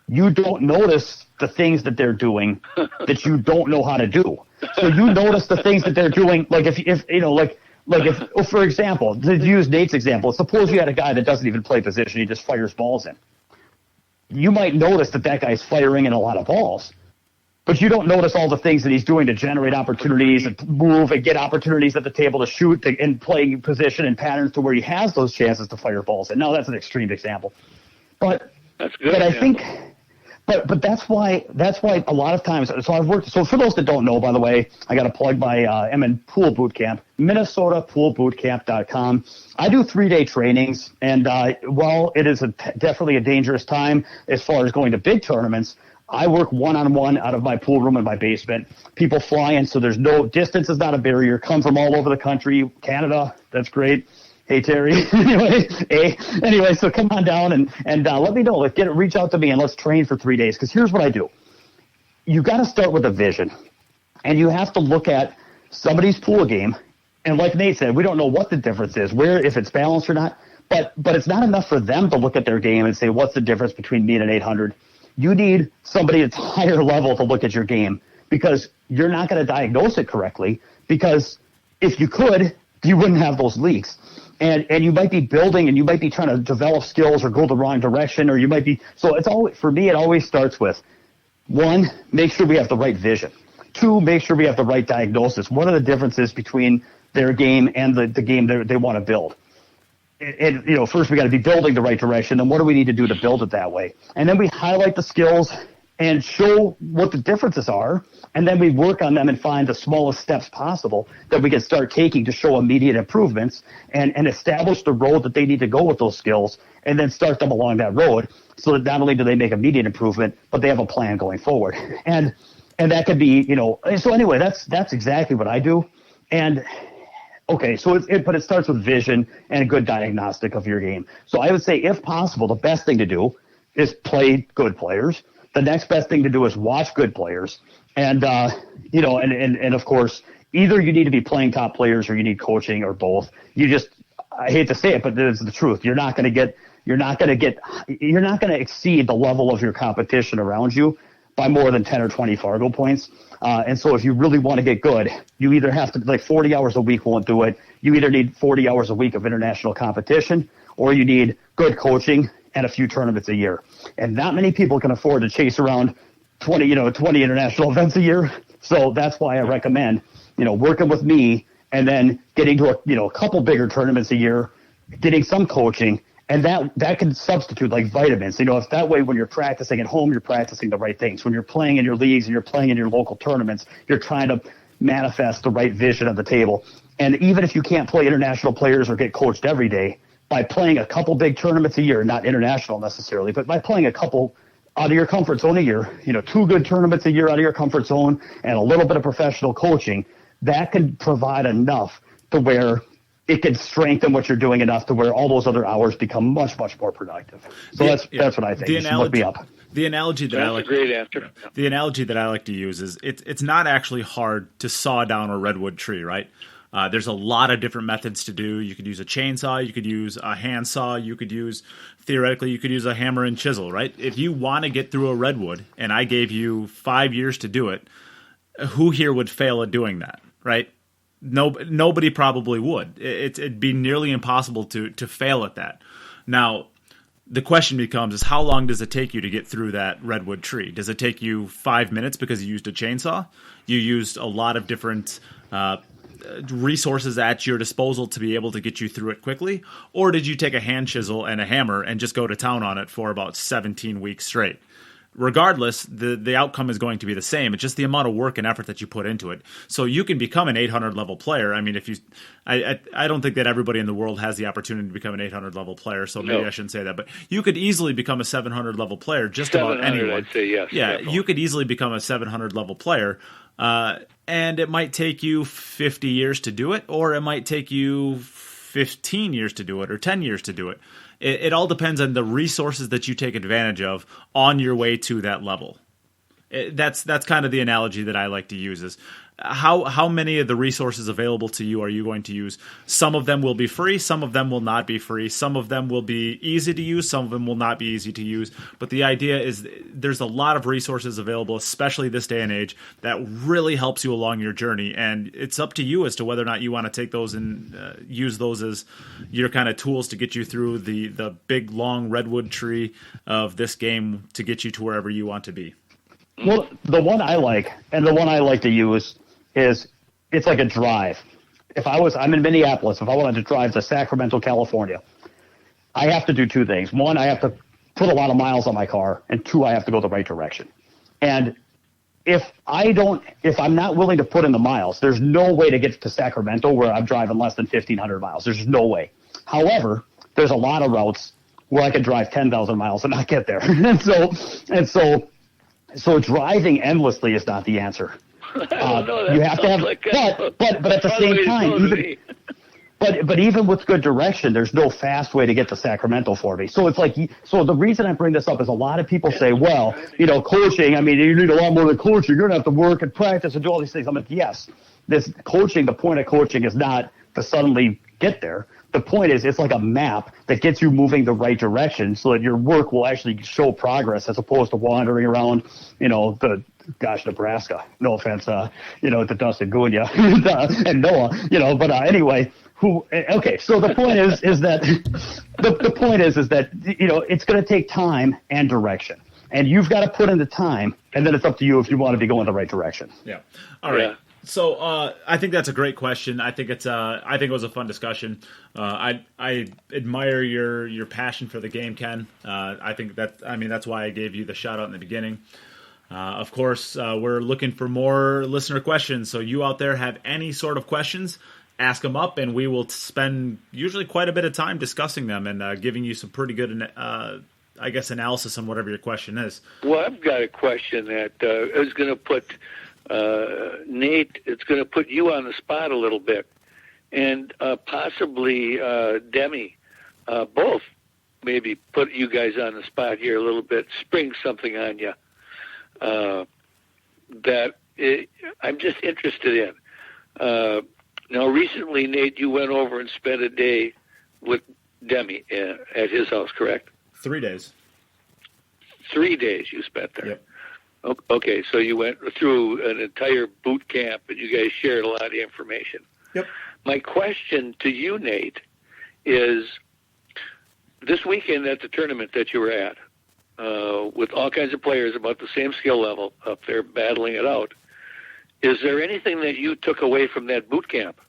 you don't notice the things that they're doing that you don't know how to do. So you notice the things that they're doing, like if for example, to use Nate's example, suppose you had a guy that doesn't even play position, he just fires balls in. You might notice that guy's firing in a lot of balls, but you don't notice all the things that he's doing to generate opportunities and move and get opportunities at the table to shoot and play position and patterns to where he has those chances to fire balls in. Now, that's an extreme example, but that's good. But I think. But that's why a lot of times. So I've worked. So for those that don't know, by the way, I got to plug my I'm Pool Boot Camp, MinnesotaPoolBootCamp.com. I do 3-day trainings, and while it is definitely a dangerous time as far as going to big tournaments, I work one-on-one out of my pool room in my basement. People fly in, so there's no distance is not a barrier. Come from all over the country, Canada. That's great. Hey, Terry. Anyway, so come on down and let me know. Reach out to me and let's train for 3 days. Because here's what I do. You got to start with a vision, and you have to look at somebody's pool game. And like Nate said, we don't know what the difference is, if it's balanced or not. But it's not enough for them to look at their game and say, what's the difference between me and an 800? You need somebody that's higher level to look at your game, because you're not going to diagnose it correctly. Because if you could, you wouldn't have those leaks. And you might be building, and you might be trying to develop skills or go the wrong direction, or you might be. So it's always, for me, it always starts with, 1, make sure we have the right vision. 2, make sure we have the right diagnosis. What are the differences between their game and the game they want to build? And first we got to be building the right direction. Then what do we need to do to build it that way? And then we highlight the skills and show what the differences are. And then we work on them and find the smallest steps possible that we can start taking to show immediate improvements and establish the road that they need to go with those skills, and then start them along that road so that not only do they make immediate improvement, but they have a plan going forward. And that could be, so anyway, that's exactly what I do. And okay, so but it starts with vision and a good diagnostic of your game. So I would say, if possible, the best thing to do is play good players. The next best thing to do is watch good players. And, and of course, either you need to be playing top players or you need coaching, or both. I hate to say it, but it's the truth. You're not going to exceed the level of your competition around you by more than 10 or 20 Fargo points. And so if you really want to get good, you either have to, 40 hours a week won't do it. You either need 40 hours a week of international competition, or you need good coaching and a few tournaments a year. And not many people can afford to chase around 20 international events a year. So that's why I recommend, working with me and then getting to a couple bigger tournaments a year, getting some coaching, and that can substitute like vitamins. If that way, when you're practicing at home, you're practicing the right things. When you're playing in your leagues and you're playing in your local tournaments, you're trying to manifest the right vision of the table. And even if you can't play international players or get coached every day, by playing a couple big tournaments a year, not international necessarily, but by playing a couple out of your comfort zone a year, 2 good tournaments a year out of your comfort zone, and a little bit of professional coaching, that can provide enough to where it can strengthen what you're doing enough to where all those other hours become much, much more productive. So that's what I think. You should look me up. The analogy that I like. Great answer. The analogy that I like to use is it's not actually hard to saw down a redwood tree, right? There's a lot of different methods to do. You could use a chainsaw, you could use a handsaw, you could use a hammer and chisel, right? If you want to get through a redwood, and I gave you 5 years to do it, who here would fail at doing that, right? Nobody probably would. It'd be nearly impossible to fail at that. Now, the question becomes is how long does it take you to get through that redwood tree? Does it take you 5 minutes because you used a chainsaw? You used a lot of different resources at your disposal to be able to get you through it quickly? Or did you take a hand chisel and a hammer and just go to town on it for about 17 weeks straight? Regardless, the outcome is going to be the same. It's just the amount of work and effort that you put into it. So you can become an 800 level player. I mean, I don't think that everybody in the world has the opportunity to become an 800 level player. So maybe I shouldn't say that, but you could easily become a 700 level player. Just about anyone. I'd say yes. Yeah, definitely. You could easily become a 700 level player. And it might take you 50 years to do it, or it might take you 15 years to do it, or 10 years to do it. It all depends on the resources that you take advantage of on your way to that level. That's kind of the analogy that I like to use is how many of the resources available to you are you going to use? Some of them will be free. Some of them will not be free. Some of them will be easy to use. Some of them will not be easy to use. But the idea is there's a lot of resources available, especially this day and age, that really helps you along your journey. And it's up to you as to whether or not you want to take those and use those as your kind of tools to get you through the big, long redwood tree of this game to get you to wherever you want to be. Well, the one I like, and the one I like to use, is it's like a drive. I'm in Minneapolis. If I wanted to drive to Sacramento, California, I have to do 2 things. 1, I have to put a lot of miles on my car, and 2, I have to go the right direction. And if I'm not willing to put in the miles, there's no way to get to Sacramento where I'm driving less than 1,500 miles. There's no way. However, there's a lot of routes where I could drive 10,000 miles and not get there. So driving endlessly is not the answer. You have to have, but at the same time, even with good direction, there's no fast way to get to Sacramento for me. So it's like, so the reason I bring this up is a lot of people say, well, coaching, I mean, you need a lot more than coaching. You're going to have to work and practice and do all these things. I'm like, yes, this coaching, the point of coaching is not to suddenly get there. The point is, it's like a map that gets you moving the right direction so that your work will actually show progress as opposed to wandering around, Nebraska. No offense, to Dustin Gunya and Noah, but anyway, so the point is that the point is that, it's going to take time and direction. And you've got to put in the time, and then it's up to you if you want to be going the right direction. Yeah. All right. Yeah. So I think that's a great question. I think it was a fun discussion. I admire your passion for the game, Ken. That's why I gave you the shout out in the beginning. Of course, we're looking for more listener questions. So you out there have any sort of questions, ask them up, and we will spend usually quite a bit of time discussing them and giving you some pretty good, analysis on whatever your question is. Well, I've got a question that is going to put Nate. It's going to put you on the spot a little bit, and possibly Demi, both maybe put you guys on the spot here a little bit, spring something on you. I'm just interested in. Now, recently, Nate, you went over and spent a day with Demi at his house, correct? 3 days. 3 days you spent there. Yep. Okay, so you went through an entire boot camp, and you guys shared a lot of information. Yep. My question to you, Nate, is this weekend at the tournament that you were at, with all kinds of players about the same skill level up there battling it out, is there anything that you took away from that boot camp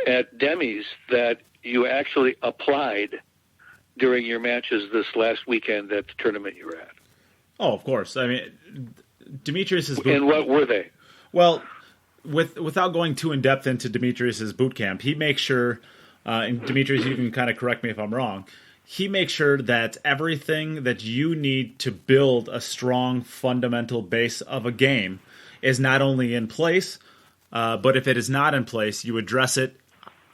at Demi's that you actually applied during your matches this last weekend at the tournament you were at? Oh, of course. I mean, Demetrius's boot. And what were they? Well, without going too in depth into Demetrius's boot camp, he makes sure, and Demetrius, you can kind of correct me if I'm wrong. He makes sure that everything that you need to build a strong fundamental base of a game is not only in place, but if it is not in place, you address it,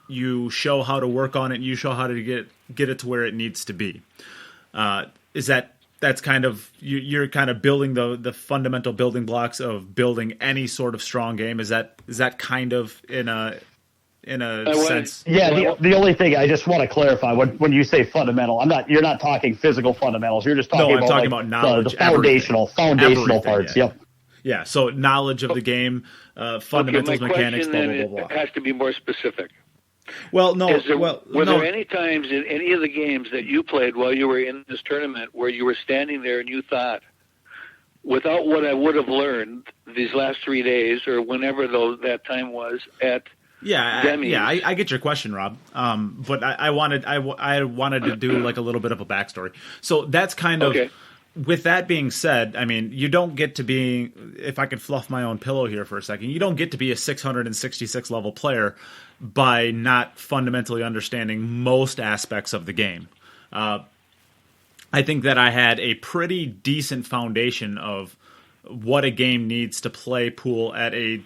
you show how to work on it, you show how to get it to where it needs to be. That's kind of, you're kind of building the fundamental building blocks of building any sort of strong game. Is that kind of in a sense? Yeah, the only thing I just want to clarify, when you say fundamental, you're not talking physical fundamentals. You're just talking about knowledge, the foundational parts. Yeah. Yep. Yeah, so knowledge of the game, fundamentals, mechanics, blah, blah, blah, blah. It has to be more specific. Well, no. Were there any times in any of the games that you played while you were in this tournament where you were standing there and you thought, without what I would have learned these last 3 days or whenever that time was at Demi's? I get your question, Rob. But I wanted to do like a little bit of a backstory. So that's kind of. Okay. With that being said, I mean, you don't get to be, if I could fluff my own pillow here for a second, you don't get to be a 666 level player by not fundamentally understanding most aspects of the game. I think that I had a pretty decent foundation of what a game needs to play pool at a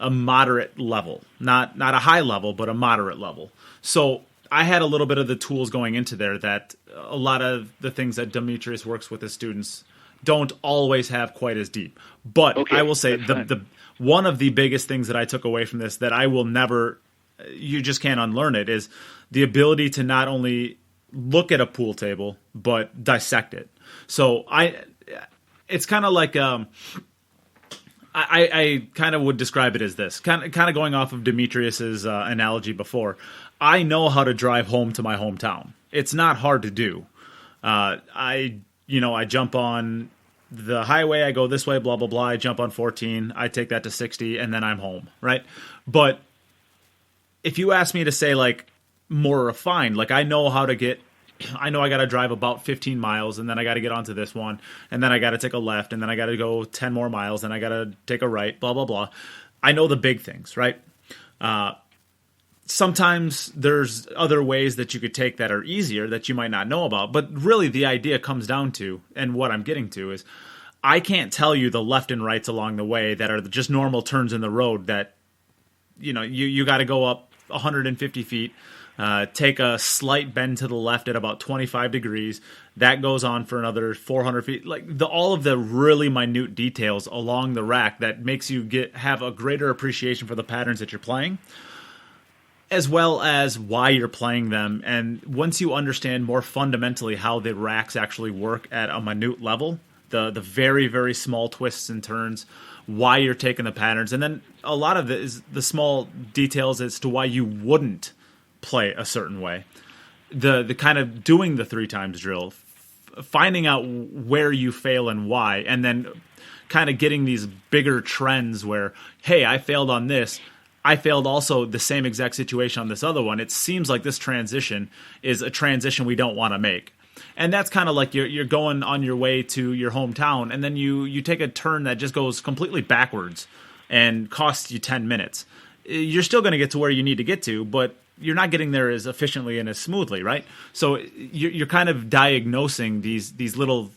moderate level. Not a high level, but a moderate level. So I had a little bit of the tools going into there that a lot of the things that Demetrius works with his students don't always have quite as deep. But okay, I will say the one of the biggest things that I took away from this that I will never, you just can't unlearn it, is the ability to not only look at a pool table, but dissect it. So it's kind of like, I kind of would describe it as this, kind of going off of Demetrius's analogy before. I know how to drive home to my hometown. It's not hard to do. I jump on the highway, I go this way, blah, blah, blah. I jump on 14, I take that to 60, and then I'm home, right? But if you ask me to say, like, more refined, like, I know I got to drive about 15 miles, and then I got to get onto this one, and then I got to take a left, and then I got to go 10 more miles, and I got to take a right, blah, blah, blah. I know the big things, right? Sometimes there's other ways that you could take that are easier that you might not know about. But really the idea comes down to, and what I'm getting to is, I can't tell you the left and rights along the way that are just normal turns in the road that, you got to go up 150 feet, take a slight bend to the left at about 25 degrees. That goes on for another 400 feet. Like all of the really minute details along the rack that makes you have a greater appreciation for the patterns that you're playing, as well as why you're playing them. And once you understand more fundamentally how the racks actually work at a minute level, the very, very small twists and turns, why you're taking the patterns, and then a lot of it is the small details as to why you wouldn't play a certain way. The kind of doing the 3 times drill, finding out where you fail and why, and then kind of getting these bigger trends where, hey, I failed on this, I failed also the same exact situation on this other one. It seems like this transition is a transition we don't want to make. And that's kind of like you're going on your way to your hometown, and then you take a turn that just goes completely backwards and costs you 10 minutes. You're still going to get to where you need to get to, but you're not getting there as efficiently and as smoothly, right? So you're kind of diagnosing these little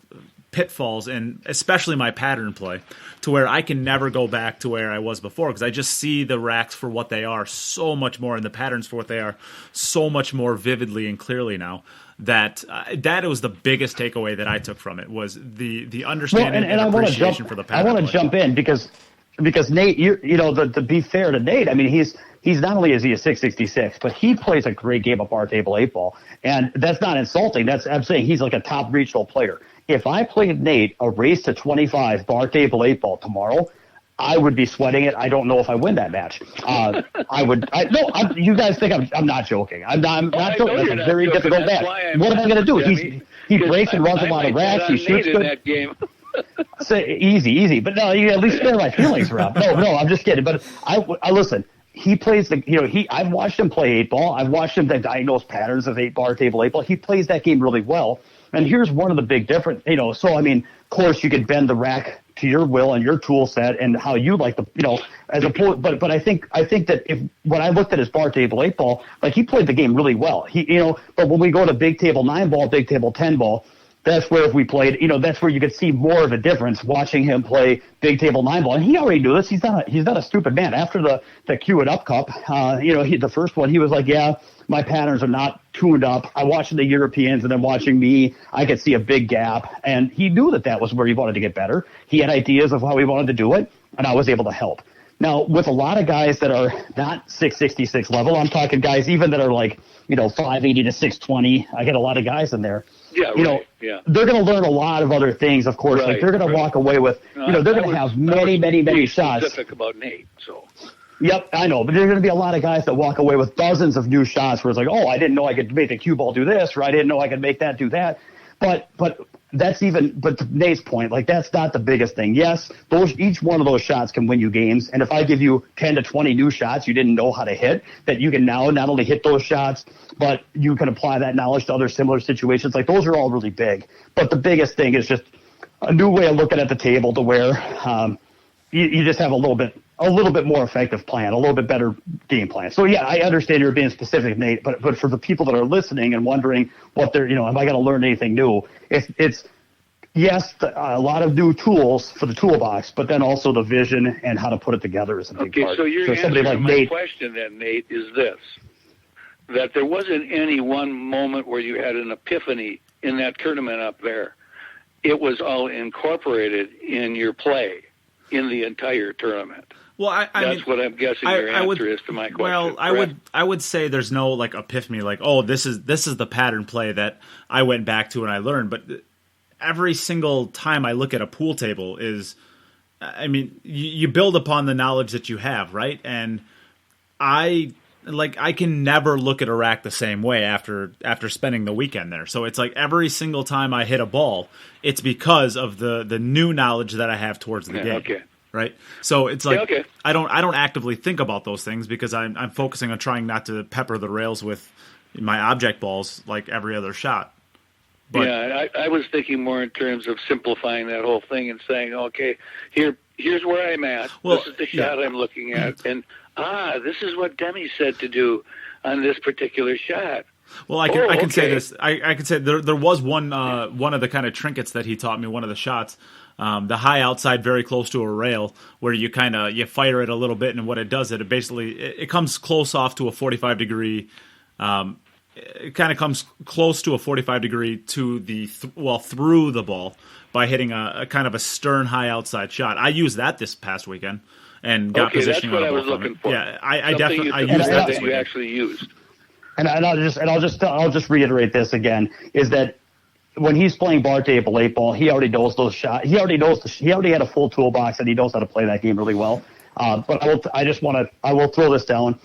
pitfalls, and especially my pattern play, to where I can never go back to where I was before, because I just see the racks for what they are so much more, and the patterns for what they are so much more vividly and clearly now. That was the biggest takeaway that I took from it, was the understanding and appreciation for the pattern. I want to jump in because Nate, to be fair to Nate, I mean, he's not only is he a 666, but he plays a great game of bar table 8 ball, and that's not insulting. I'm saying he's like a top regional player. If I played Nate a race to 25 bar table 8 ball tomorrow, I would be sweating it. I don't know if I win that match. You guys think I'm not joking. I'm not joking. That's a very difficult match. What am I going to do? He breaks and runs a lot of racks. He shoots good. That game. So, easy. But no, you at least spare my feelings, Rob. No, I'm just kidding. But I listen. He plays I've watched him play 8 ball. I've watched him diagnose patterns of 8 bar table 8 ball. He plays that game really well. And here's one of the big difference. So I mean, of course, you could bend the rack to your will and your tool set and how you like as a but I think that when I looked at his bar table 8 ball, like, he played the game really well. But when we go to big table 9 ball, big table 10 ball, that's where if we played, that's where you could see more of a difference watching him play big table 9 ball. And he already knew this. He's not a stupid man. After the Cue It Up Cup, the first one, he was like, yeah, my patterns are not tuned up. I watched the Europeans, and then watching me, I could see a big gap. And he knew that was where he wanted to get better. He had ideas of how he wanted to do it, and I was able to help. Now, with a lot of guys that are not 666 level, I'm talking guys even that are like, 580 to 620. I get a lot of guys in there. Yeah, right. Yeah. They're going to learn a lot of other things, of course. Right, like, they're going to walk away with, they're going to have many shots. Specific about Nate, so. Yep, I know, but there's going to be a lot of guys that walk away with dozens of new shots where it's like, oh, I didn't know I could make the cue ball do this, or I didn't know I could make that do that. But to Nate's point, like, that's not the biggest thing. Yes, each one of those shots can win you games. And if I give you 10 to 20 new shots you didn't know how to hit, that you can now not only hit those shots, but you can apply that knowledge to other similar situations. Like, those are all really big. But the biggest thing is just a new way of looking at the table to where you just have a little bit more effective plan, a little bit better game plan. So yeah, I understand you're being specific, Nate, but for the people that are listening and wondering what they're, am I going to learn anything new? It's yes, a lot of new tools for the toolbox, but then also the vision and how to put it together is a big part. Okay, so your answer like to my Nate, question then, Nate, is this: that there wasn't any one moment where you had an epiphany in that tournament up there. It was all incorporated in your play in the entire tournament. Well, that's what I'm guessing your answer is to my question. Well, I would say there's no like epiphany, like, oh, this is the pattern play that I went back to and I learned. But every single time I look at a pool table you build upon the knowledge that you have, right? And I can never look at a rack the same way after spending the weekend there. So it's like every single time I hit a ball, it's because of the new knowledge that I have towards the game. Okay. Right. So it's like, I don't actively think about those things because I'm focusing on trying not to pepper the rails with my object balls like every other shot. But, yeah, I was thinking more in terms of simplifying that whole thing and saying, okay, here's where I'm at. Well, this is the shot I'm looking at, and this is what Demi said to do on this particular shot. Well, I can say this. I can say there was one of the kind of trinkets that he taught me. One of the shots, the high outside, very close to a rail, where you you fire it a little bit, and what it does, it basically comes close off to a 45 degree. It kind of comes close to a 45 degree to the through the ball by hitting a kind of a stern high outside shot. I used that this past weekend and got positioning on the ball. That's what I was looking for. Yeah, I definitely used that this you actually used. And I'll just reiterate this again, is that when he's playing bar table 8 ball, he already knows those shots. He already had a full toolbox, and he knows how to play that game really well. But I will throw this down.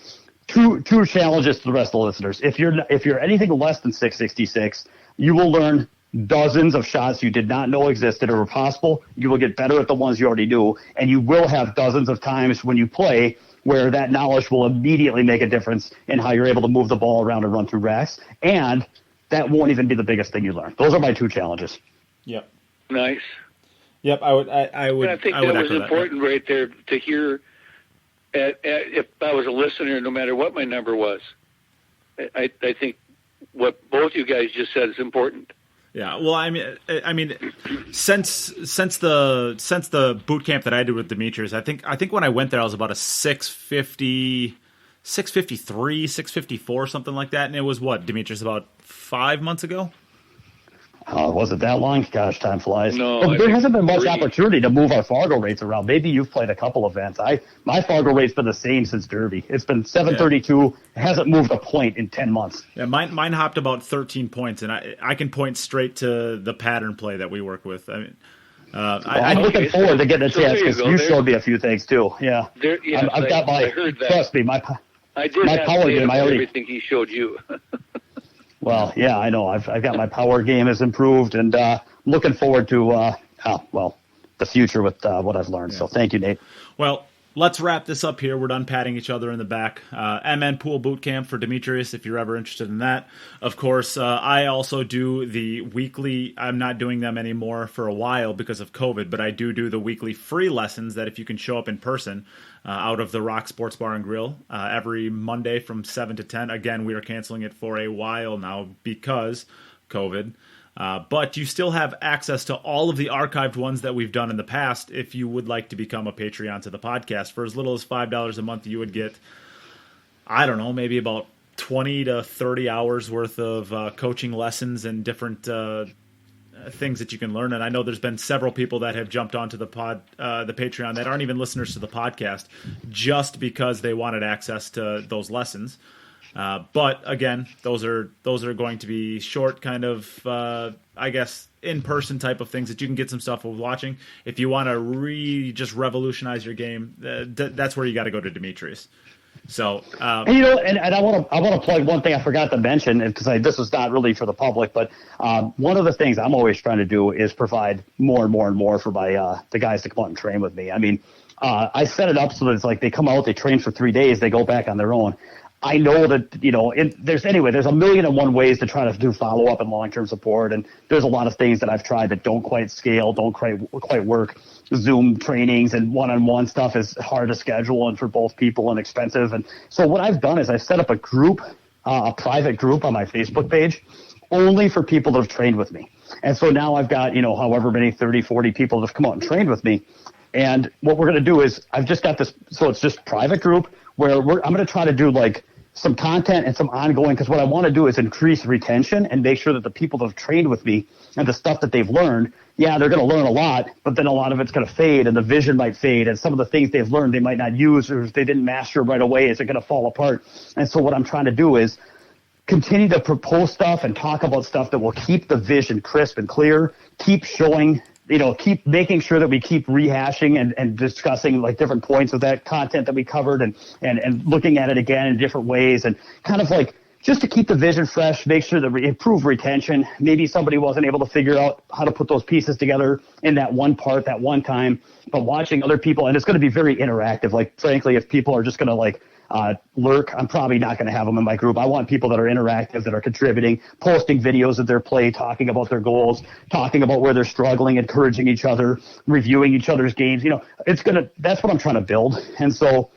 Two challenges to the rest of the listeners. If you're anything less than 666, you will learn dozens of shots you did not know existed or were possible. You will get better at the ones you already knew, and you will have dozens of times when you play where that knowledge will immediately make a difference in how you're able to move the ball around and run through racks. And that won't even be the biggest thing you learn. Those are my 2 challenges. Yep. Nice. Yep. I would. I would. And I think I would that was echo important right there to hear. If I was a listener, no matter what my number was, I think what both you guys just said is important. Yeah. Well, I mean, since the boot camp that I did with Demetrius, I think when I went there, I was about a 650. 653, 654, something like that. And it was what, Demetrius, about 5 months ago? Was it that long? Gosh, time flies. No, But there hasn't been much 3. opportunity to move our Fargo rates around. Maybe you've played a couple events. My Fargo rate's been the same since Derby. It's been 732. It hasn't moved a point in 10 months. Yeah, mine hopped about 13 points, and I can point straight to the pattern play that we work with. I mean, I'm looking forward to getting a chance because you showed me a few things too. Yeah, I've got I heard that. Trust me, I did my have power to game. everything he showed you. Well, yeah, I know. I've got my power game has improved, and looking forward to the future with what I've learned. Yeah. So thank you, Nate. Well, let's wrap this up here. We're done patting each other in the back. MN Pool Boot Camp for Demetrius, if you're ever interested in that. Of course, I also do the weekly. I'm not doing them anymore for a while because of COVID, but I do the weekly free lessons that if you can show up in person out of the Rock Sports Bar and Grill every Monday from 7 to 10. Again, we are canceling it for a while now because COVID. But you still have access to all of the archived ones that we've done in the past if you would like to become a Patreon to the podcast. For as little as $5 a month, you would get, I don't know, maybe about 20 to 30 hours worth of coaching lessons and different things that you can learn. And I know there's been several people that have jumped onto the Patreon that aren't even listeners to the podcast just because they wanted access to those lessons. But again, those are going to be short kind of, I guess, in-person type of things that you can get some stuff with watching. If you want to just revolutionize your game, that's where you got to go to Demetrius. So, and I want to plug one thing I forgot to mention because this is not really for the public, but one of the things I'm always trying to do is provide more and more and more for my the guys to come out and train with me. I mean, I set it up so that it's like they come out, they train for 3 days, they go back on their own. I know that, there's a million and one ways to try to do follow-up and long-term support, and there's a lot of things that I've tried that don't quite scale, don't quite work. Zoom trainings and one-on-one stuff is hard to schedule and for both people and expensive. And so what I've done is I've set up a group, a private group on my Facebook page only for people that have trained with me. And so now I've got, however many, 30, 40 people that have come out and trained with me. And what we're going to do is I've just got this, so it's just private group where I'm going to try to do like some content and some ongoing, because what I want to do is increase retention and make sure that the people that have trained with me and the stuff that they've learned, they're going to learn a lot, but then a lot of it's going to fade and the vision might fade and some of the things they've learned they might not use, or if they didn't master right away, is it going to fall apart? And so what I'm trying to do is continue to propose stuff and talk about stuff that will keep the vision crisp and clear, keep showing, keep making sure that we keep rehashing and discussing like different points of that content that we covered and looking at it again in different ways, and kind of like just to keep the vision fresh, make sure that we improve retention. Maybe somebody wasn't able to figure out how to put those pieces together in that one part, that one time, but watching other people, and it's going to be very interactive. Like, frankly, if people are just going to lurk, I'm probably not going to have them in my group. I want people that are interactive, that are contributing, posting videos of their play, talking about their goals, talking about where they're struggling, encouraging each other, reviewing each other's games. That's what I'm trying to build. And so,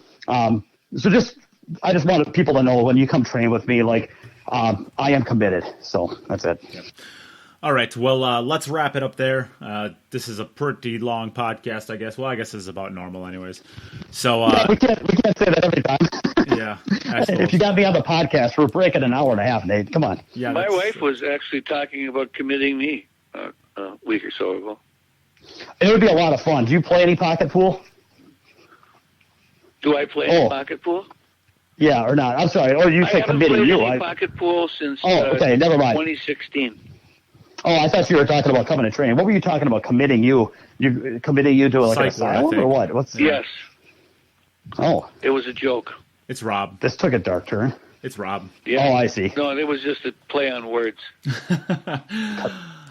I just wanted people to know when you come train with me, I am committed. So that's it. Yep. All right. Well, let's wrap it up there. This is a pretty long podcast, I guess. Well, I guess this is about normal anyways. So we can't say that every time. Yeah. If you got me on the podcast, we're breaking an hour and a half, Nate. Come on. Yeah, my wife was actually talking about committing me a week or so ago. It would be a lot of fun. Do you play any pocket pool? Do I play any pocket pool? Yeah, or not. I'm sorry. Oh, you said committing you. I haven't played any pocket pool since okay, never mind. 2016. Oh, I thought you were talking about coming to train. What were you talking about? Committing you? You committing you to an asylum or what? Yes. Oh. It was a joke. It's Rob. This took a dark turn. It's Rob. Yeah. Oh, I see. No, it was just a play on words.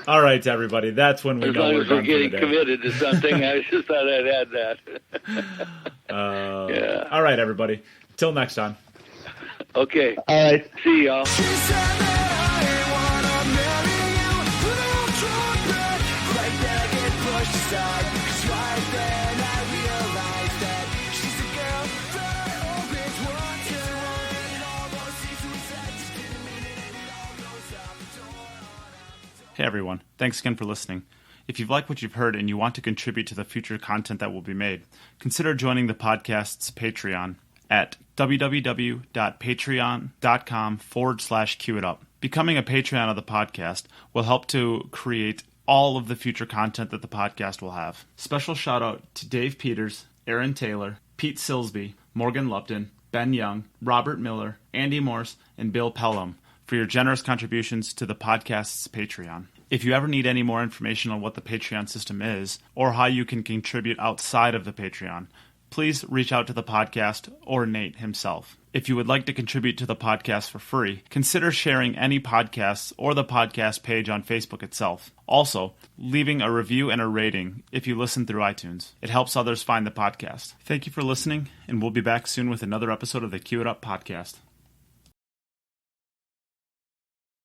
All right, everybody. That's when we know we're done. As long as we're getting committed to something, I just thought I'd add that. Yeah. All right, everybody. Till next time. Okay. All right. See y'all. She said that I ain't wanna Hey everyone, thanks again for listening. If you've liked what you've heard and you want to contribute to the future content that will be made, consider joining the podcast's Patreon at www.patreon.com/QItUp. Becoming a Patreon of the podcast will help to create all of the future content that the podcast will have. Special shout out to Dave Peters, Aaron Taylor, Pete Silsby, Morgan Lupton, Ben Young, Robert Miller, Andy Morse, and Bill Pelham for your generous contributions to the podcast's Patreon. If you ever need any more information on what the Patreon system is, or how you can contribute outside of the Patreon, please reach out to the podcast or Nate himself. If you would like to contribute to the podcast for free, consider sharing any podcasts or the podcast page on Facebook itself. Also, leaving a review and a rating if you listen through iTunes. It helps others find the podcast. Thank you for listening, and we'll be back soon with another episode of the Q It Up podcast.